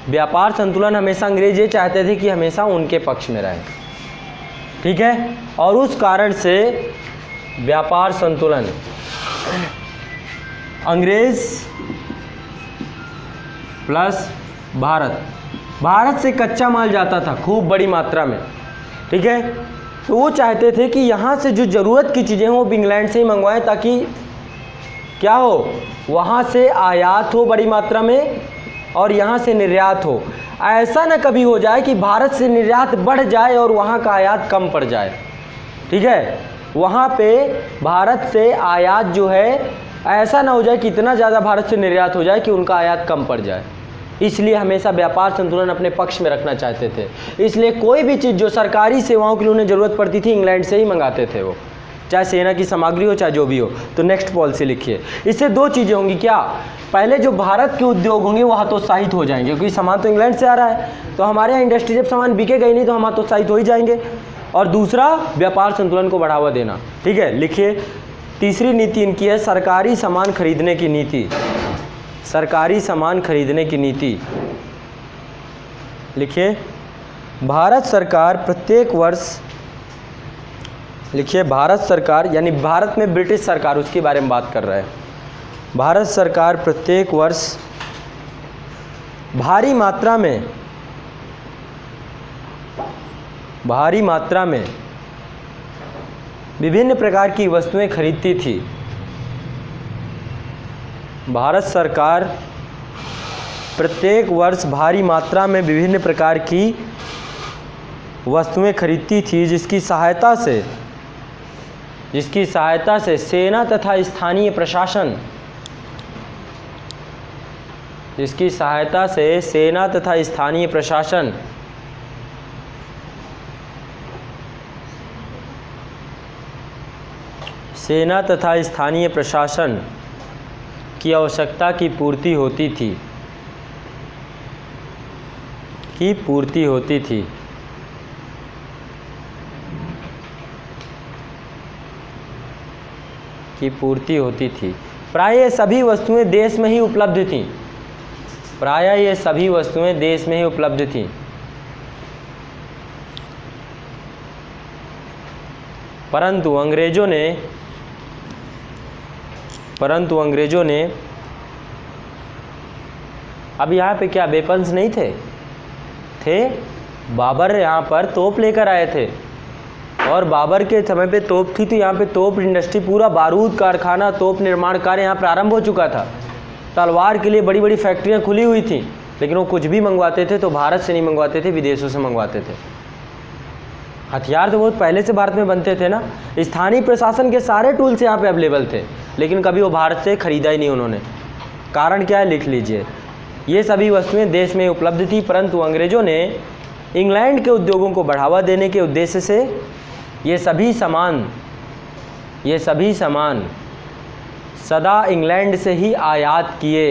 व्यापार संतुलन हमेशा अंग्रेज ये चाहते थे कि हमेशा उनके पक्ष में रहे, ठीक है। और उस कारण से व्यापार संतुलन अंग्रेज प्लस भारत से कच्चा माल जाता था खूब बड़ी मात्रा में, ठीक है। तो वो चाहते थे कि यहाँ से जो ज़रूरत की चीज़ें हो वो इंग्लैंड से ही मंगवाएं, ताकि क्या हो, वहाँ से आयात हो बड़ी मात्रा में और यहाँ से निर्यात हो। ऐसा ना कभी हो जाए कि भारत से निर्यात बढ़ जाए और वहाँ का आयात कम पड़ जाए, ठीक है। वहाँ पे भारत से आयात जो है ऐसा ना हो जाए कि इतना ज़्यादा भारत से निर्यात हो जाए कि उनका आयात कम पड़ जाए। इसलिए हमेशा व्यापार संतुलन अपने पक्ष में रखना चाहते थे। इसलिए कोई भी चीज़ जो सरकारी सेवाओं के लिए उन्हें ज़रूरत पड़ती थी इंग्लैंड से ही मंगाते थे वो, चाहे सेना की सामग्री हो चाहे जो भी हो। तो नेक्स्ट पॉलिसी लिखिए। इससे दो चीज़ें होंगी, क्या? पहले जो भारत के उद्योग होंगे वो हतोत्साहित हो जाएंगे, क्योंकि सामान तो इंग्लैंड से आ रहा है, तो हमारे यहाँ इंडस्ट्री जब सामान बिकेगा ही नहीं तो हम हतोत्साहित हो ही जाएंगे। और दूसरा, व्यापार संतुलन को बढ़ावा देना, ठीक है। लिखिए, तीसरी नीति इनकी है सरकारी सामान खरीदने की नीति। सरकारी सामान खरीदने की नीति लिखिए, भारत सरकार प्रत्येक वर्ष, लिखिए, भारत सरकार यानी भारत में ब्रिटिश सरकार, उसके बारे में बात कर रहे हैं। भारत सरकार प्रत्येक वर्ष भारी मात्रा में विभिन्न प्रकार की वस्तुएं खरीदती थी। भारत सरकार प्रत्येक वर्ष भारी मात्रा में विभिन्न प्रकार की वस्तुएं खरीदती थी, जिसकी सहायता से सेना तथा स्थानीय प्रशासन, की आवश्यकता की पूर्ति होती थी। प्राय ये सभी वस्तुएं देश में ही उपलब्ध थीं। परंतु अंग्रेजों ने अब यहाँ पे क्या वेपन्स नहीं थे? बाबर यहाँ पर तोप लेकर आए थे, और बाबर के समय पे तोप थी, तो यहाँ पे तोप इंडस्ट्री, पूरा बारूद कारखाना, तोप निर्माण कार्य यहाँ प्रारंभ हो चुका था। तलवार के लिए बड़ी बड़ी फैक्ट्रियाँ खुली हुई थी, लेकिन वो कुछ भी मंगवाते थे तो भारत से नहीं मंगवाते थे, विदेशों से मंगवाते थे। हथियार तो बहुत पहले से भारत में बनते थे ना। स्थानीय प्रशासन के सारे टूल्स यहाँ पे अवेलेबल थे, लेकिन कभी वो भारत से ख़रीदा ही नहीं उन्होंने। कारण क्या है, लिख लीजिए। ये सभी वस्तुएं देश में उपलब्ध थी, परंतु अंग्रेज़ों ने इंग्लैंड के उद्योगों को बढ़ावा देने के उद्देश्य से ये सभी सामान सदा इंग्लैंड से ही आयात किए।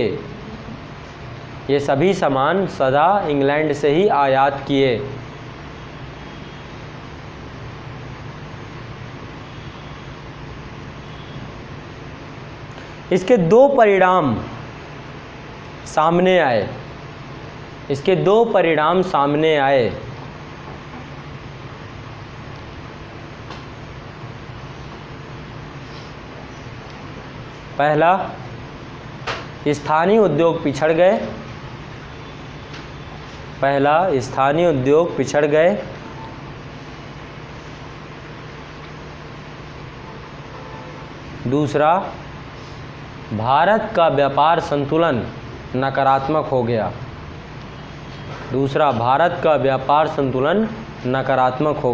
इसके दो परिणाम सामने आए। पहला, स्थानीय उद्योग पिछड़ गए। दूसरा, भारत का व्यापार संतुलन नकारात्मक हो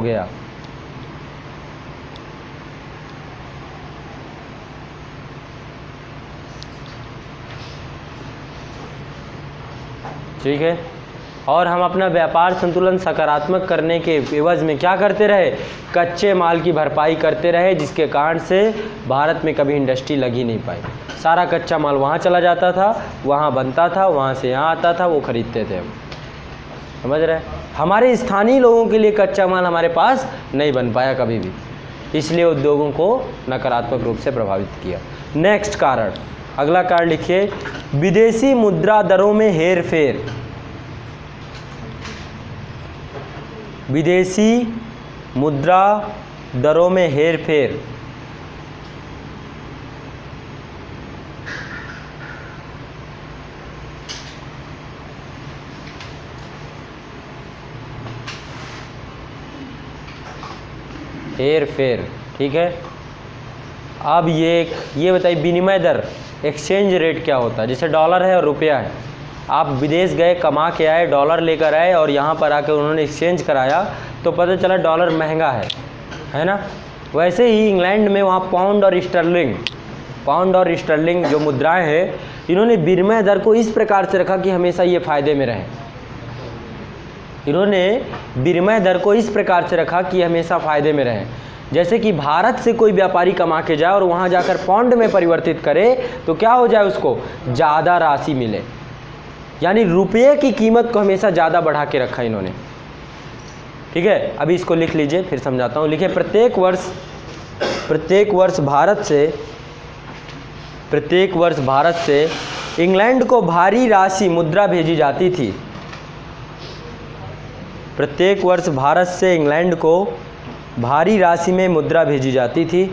गया। ठीक है, और हम अपना व्यापार संतुलन सकारात्मक करने के एवज में क्या करते रहे, कच्चे माल की भरपाई करते रहे, जिसके कारण से भारत में कभी इंडस्ट्री लग ही नहीं पाई। सारा कच्चा माल वहाँ चला जाता था, वहाँ बनता था, वहाँ से यहाँ आता था, वो खरीदते थे। समझ रहे हैं? हमारे स्थानीय लोगों के लिए कच्चा माल हमारे पास नहीं बन पाया कभी भी, इसलिए उद्योगों को नकारात्मक रूप से प्रभावित किया। नेक्स्ट कारण, अगला कारण लिखिए, विदेशी मुद्रा दरों में हेर फेर। विदेशी मुद्रा दरों में हेर फेर। हेर फेर, ठीक है। अब ये बताइए विनिमय दर, एक्सचेंज रेट क्या होता है। जैसे डॉलर है और रुपया है, आप विदेश गए, कमा के आए, डॉलर लेकर आए और यहाँ पर आकर उन्होंने एक्सचेंज कराया तो पता चला डॉलर महंगा है ना। वैसे ही इंग्लैंड में वहाँ पाउंड और स्टर्लिंग जो मुद्राएं हैं, इन्होंने विनिमय दर को इस प्रकार से रखा कि हमेशा ये फ़ायदे में रहें। इन्होंने विनिमय दर को इस प्रकार से रखा कि हमेशा फ़ायदे में रहें। जैसे कि भारत से कोई व्यापारी कमा के जाए और वहाँ जाकर पाउंड में परिवर्तित करे तो क्या हो जाए, उसको ज़्यादा राशि मिले, यानी रुपये की कीमत को हमेशा ज़्यादा बढ़ा के रखा इन्होंने। ठीक है, अभी इसको लिख लीजिए, फिर समझाता हूँ। लिखिए, प्रत्येक वर्ष भारत से इंग्लैंड को भारी राशि मुद्रा भेजी जाती थी। प्रत्येक वर्ष भारत से इंग्लैंड को भारी राशि में मुद्रा भेजी जाती थी।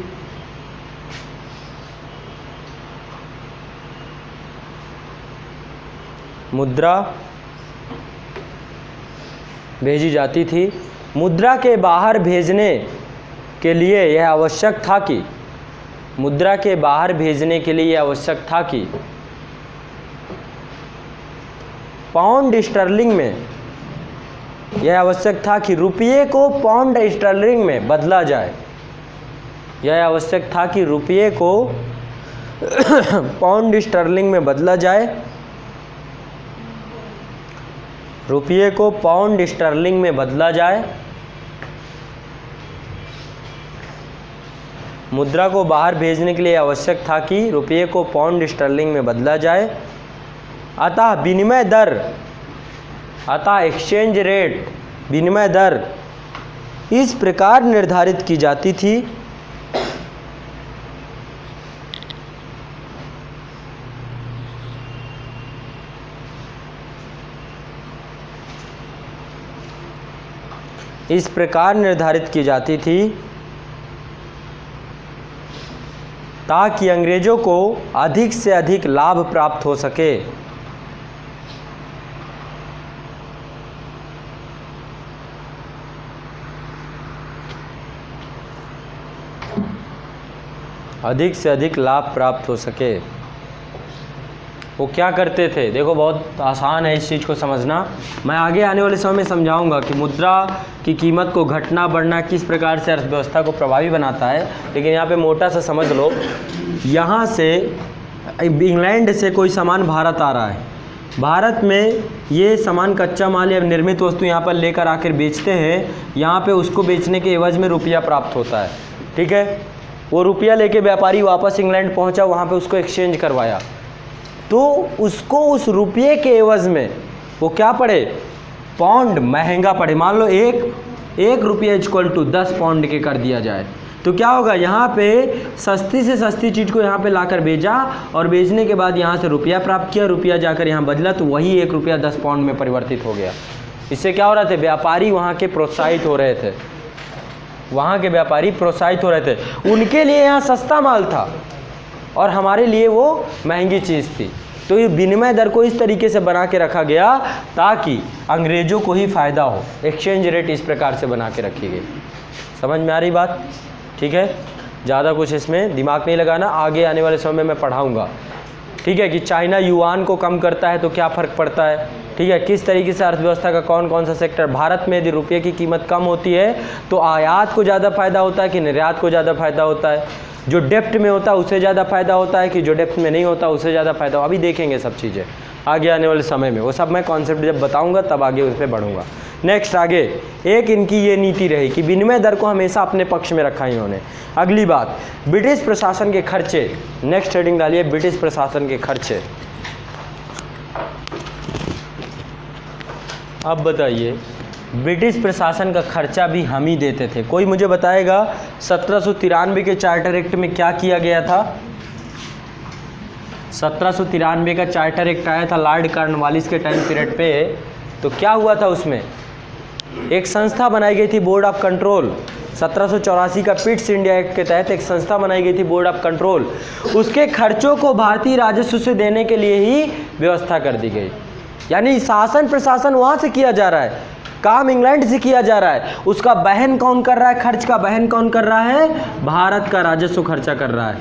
मुद्रा के बाहर भेजने के लिए यह आवश्यक था कि पाउंड स्टर्लिंग में, यह आवश्यक था कि रुपये को पाउंड स्टर्लिंग में बदला जाए। यह आवश्यक था कि रुपये को पाउंड स्टर्लिंग में बदला जाए। रुपये को पाउंड स्टर्लिंग में बदला जाए। मुद्रा को बाहर भेजने के लिए आवश्यक था कि रुपये को पाउंड स्टर्लिंग में बदला जाए। अतः एक्सचेंज रेट, विनिमय दर इस प्रकार निर्धारित की जाती थी ताकि अंग्रेजों को अधिक से अधिक लाभ प्राप्त हो सके। वो क्या करते थे, देखो बहुत आसान है इस चीज़ को समझना। मैं आगे आने वाले समय में समझाऊंगा कि मुद्रा की कीमत को घटना बढ़ना किस प्रकार से अर्थव्यवस्था को प्रभावी बनाता है, लेकिन यहाँ पे मोटा सा समझ लो। यहाँ से इंग्लैंड से कोई सामान भारत आ रहा है, भारत में ये सामान कच्चा माल या निर्मित वस्तु यहाँ पर लेकर आकर बेचते हैं। यहाँ पे उसको बेचने के एवज में रुपया प्राप्त होता है। ठीक है, वो रुपया लेके व्यापारी वापस इंग्लैंड पहुँचा, वहाँ पे उसको एक्सचेंज करवाया, तो उसको उस रुपये के एवज में वो क्या पड़े, पाउंड महंगा पड़े। मान लो एक रुपया इक्वल टू 10 पाउंड के कर दिया जाए, तो क्या होगा, यहाँ पे सस्ती से सस्ती चीज़ को यहाँ पे लाकर भेजा और बेचने के बाद यहाँ से रुपया प्राप्त किया, रुपया जाकर यहाँ बदला, तो वही 1 रुपया 10 पाउंड में परिवर्तित हो गया। इससे क्या हो रहा था, व्यापारी वहाँ के प्रोत्साहित हो रहे थे, उनके लिए यहाँ सस्ता माल था और हमारे लिए वो महंगी चीज़ थी। तो ये विनिमय दर को इस तरीके से बना के रखा गया ताकि अंग्रेज़ों को ही फ़ायदा हो। एक्सचेंज रेट इस प्रकार से बना के रखी गई। समझ में आ रही बात? ठीक है, ज़्यादा कुछ इसमें दिमाग नहीं लगाना, आगे आने वाले समय में मैं पढ़ाऊँगा। ठीक है, कि चाइना युआन को कम करता है तो क्या फ़र्क पड़ता है। ठीक है, किस तरीके से अर्थव्यवस्था का कौन कौन सा सेक्टर, भारत में यदि रुपये की कीमत कम होती है तो आयात को ज़्यादा फ़ायदा होता है कि निर्यात को ज़्यादा फ़ायदा होता है। जो डेप्थ में होता है उससे ज़्यादा फ़ायदा होता है कि जो डेप्थ में नहीं होता उससे ज़्यादा फ़ायदा हो। अभी देखेंगे सब चीज़ें आगे आने वाले समय में, वो सब मैं कॉन्सेप्ट जब बताऊंगा तब आगे उस पर बढ़ूंगा। नेक्स्ट आगे एक इनकी ये नीति रही कि विनिमय दर को हमेशा अपने पक्ष में रखा इन्होंने। अगली बात, ब्रिटिश प्रशासन के खर्चे, नेक्स्ट हेडिंग डालिए ब्रिटिश प्रशासन के खर्चे। अब बताइए, ब्रिटिश प्रशासन का खर्चा भी हम ही देते थे। कोई मुझे बताएगा 1793 के चार्टर एक्ट में क्या किया गया था? 1793 का चार्टर एक्ट आया था लॉर्ड कॉर्नवालिस के टाइम पीरियड पे, तो क्या हुआ था उसमें? एक संस्था बनाई गई थी बोर्ड ऑफ कंट्रोल। 1784 का पिट्स इंडिया एक्ट के तहत एक संस्था बनाई गई थी बोर्ड ऑफ कंट्रोल। उसके खर्चों को भारतीय राजस्व से देने के लिए ही व्यवस्था कर दी गई। यानी शासन प्रशासन वहाँ से किया जा रहा है, काम इंग्लैंड से किया जा रहा है, उसका वहन कौन कर रहा है? खर्च का वहन कौन कर रहा है? भारत का राजस्व खर्चा कर रहा है।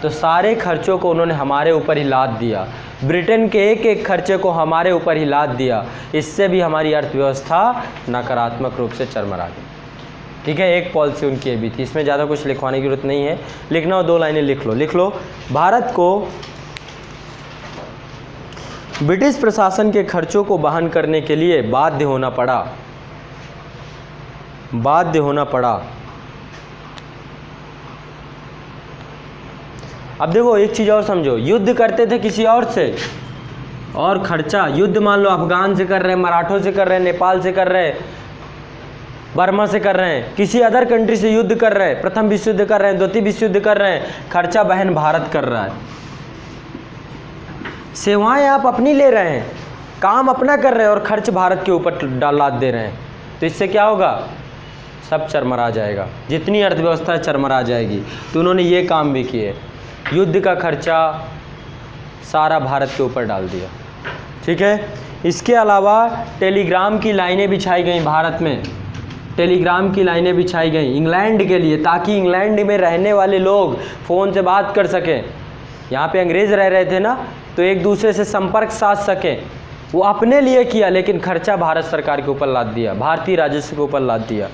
तो सारे खर्चों को उन्होंने हमारे ऊपर ही लाद दिया, ब्रिटेन के एक एक खर्चे को हमारे ऊपर ही लाद दिया। इससे भी हमारी अर्थव्यवस्था नकारात्मक रूप से चरमरा गई। ठीक है, एक पॉलिसी उनकी ये भी थी, इसमें ज़्यादा कुछ लिखवाने की जरूरत नहीं है, लिखना हो 2 लाइनें लिख लो। भारत को ब्रिटिश प्रशासन के खर्चों को वहन करने के लिए बाध्य होना पड़ा। अब देखो एक चीज़ और समझो, युद्ध करते थे किसी और से और खर्चा, युद्ध मान लो अफगान से कर रहे हैं, मराठों से कर रहे हैं, नेपाल से कर रहे हैं, बर्मा से कर रहे हैं, किसी अदर कंट्री से युद्ध कर रहे हैं, प्रथम विश्व युद्ध कर रहे हैं, द्वितीय विश्व युद्ध कर रहे हैं, खर्चा वहन भारत कर रहा है। सेवाएं आप अपनी ले रहे हैं, काम अपना कर रहे हैं और खर्च भारत के ऊपर लाद दे रहे हैं। तो इससे क्या होगा? सब चरमरा जाएगा, जितनी अर्थव्यवस्था चरमरा जाएगी। तो उन्होंने ये काम भी किए, युद्ध का खर्चा सारा भारत के ऊपर डाल दिया। ठीक है, इसके अलावा टेलीग्राम की लाइनें बिछाई गई भारत में, टेलीग्राम की लाइनें बिछाई गई इंग्लैंड के लिए, ताकि इंग्लैंड में रहने वाले लोग फ़ोन से बात कर सकें। यहाँ पे अंग्रेज़ रह रहे थे ना, तो एक दूसरे से संपर्क साध सकें। वो अपने लिए किया, लेकिन खर्चा भारत सरकार के ऊपर लाद दिया, भारतीय राजस्व के ऊपर लाद दिया।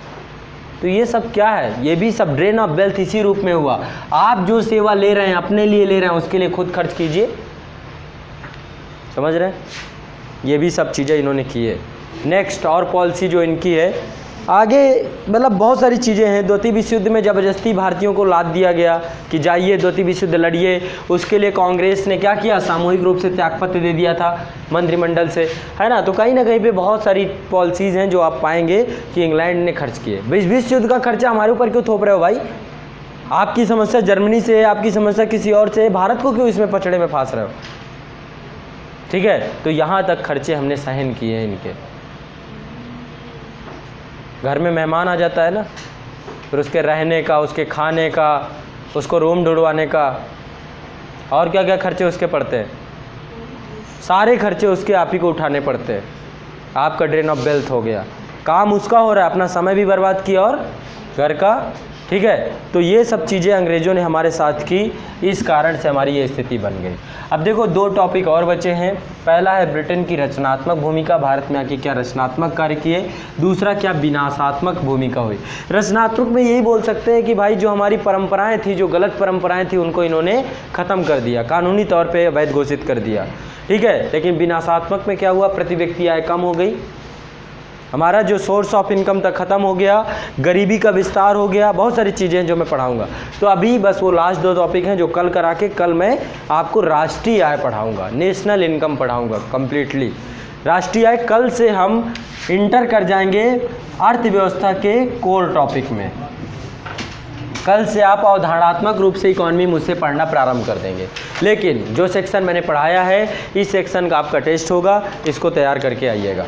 तो ये सब क्या है? ये भी सब ड्रेन ऑफ वेल्थ इसी रूप में हुआ। आप जो सेवा ले रहे हैं, अपने लिए ले रहे हैं, उसके लिए खुद खर्च कीजिए। समझ रहे हैं? ये भी सब चीज़ें इन्होंने की है। नेक्स्ट और पॉलिसी जो इनकी है आगे, मतलब बहुत सारी चीज़ें हैं। द्वितीय विश्व युद्ध में ज़बरदस्ती भारतीयों को लाद दिया गया कि जाइए द्वितीय विश्व युद्ध लड़िए। उसके लिए कांग्रेस ने क्या किया? सामूहिक रूप से त्यागपत्र दे दिया था मंत्रिमंडल से, है ना। तो कहीं ना कहीं पे बहुत सारी पॉलिसीज़ हैं जो आप पाएंगे कि इंग्लैंड ने खर्च किए। विश्व युद्ध का खर्चा हमारे ऊपर क्यों थोप रहे हो भाई? आपकी समस्या जर्मनी से है, आपकी समस्या किसी और से है, भारत को क्यों इसमें पचड़े में फांस रहे हो? ठीक है, तो यहाँ तक खर्चे हमने सहन किए हैं इनके। घर में मेहमान आ जाता है ना, फिर उसके रहने का, उसके खाने का, उसको रूम ढूंढवाने का, और क्या क्या खर्चे उसके पड़ते हैं, सारे खर्चे उसके आप ही को उठाने पड़ते हैं। आपका ड्रेन ऑफ वेल्थ हो गया, काम उसका हो रहा है, अपना समय भी बर्बाद किया और घर का। ठीक है, तो ये सब चीज़ें अंग्रेज़ों ने हमारे साथ की, इस कारण से हमारी ये स्थिति बन गई। अब देखो 2 टॉपिक और बचे हैं। पहला है ब्रिटेन की रचनात्मक भूमिका, भारत में आके क्या रचनात्मक कार्य किए। दूसरा क्या विनाशात्मक भूमिका हुई। रचनात्मक में यही बोल सकते हैं कि भाई जो हमारी परंपराएं थी, जो गलत परंपराएं थी, उनको इन्होंने ख़त्म कर दिया, कानूनी तौर पर अवैध घोषित कर दिया। ठीक है, लेकिन विनाशात्मक में क्या हुआ? प्रति व्यक्ति आय कम हो गई, हमारा जो सोर्स ऑफ इनकम तक ख़त्म हो गया, गरीबी का विस्तार हो गया, बहुत सारी चीज़ें जो मैं पढ़ाऊंगा। तो अभी बस वो लास्ट 2 टॉपिक हैं जो कल करा के, कल मैं आपको राष्ट्रीय आय पढ़ाऊंगा, नेशनल इनकम पढ़ाऊंगा कंप्लीटली। राष्ट्रीय आय कल से हम इंटर कर जाएंगे अर्थव्यवस्था के कोर टॉपिक में। कल से आप अवधारणात्मक रूप से इकॉनमी मुझसे पढ़ना प्रारंभ कर देंगे। लेकिन जो सेक्शन मैंने पढ़ाया है, इस सेक्शन का आपका टेस्ट होगा, इसको तैयार करके आइएगा।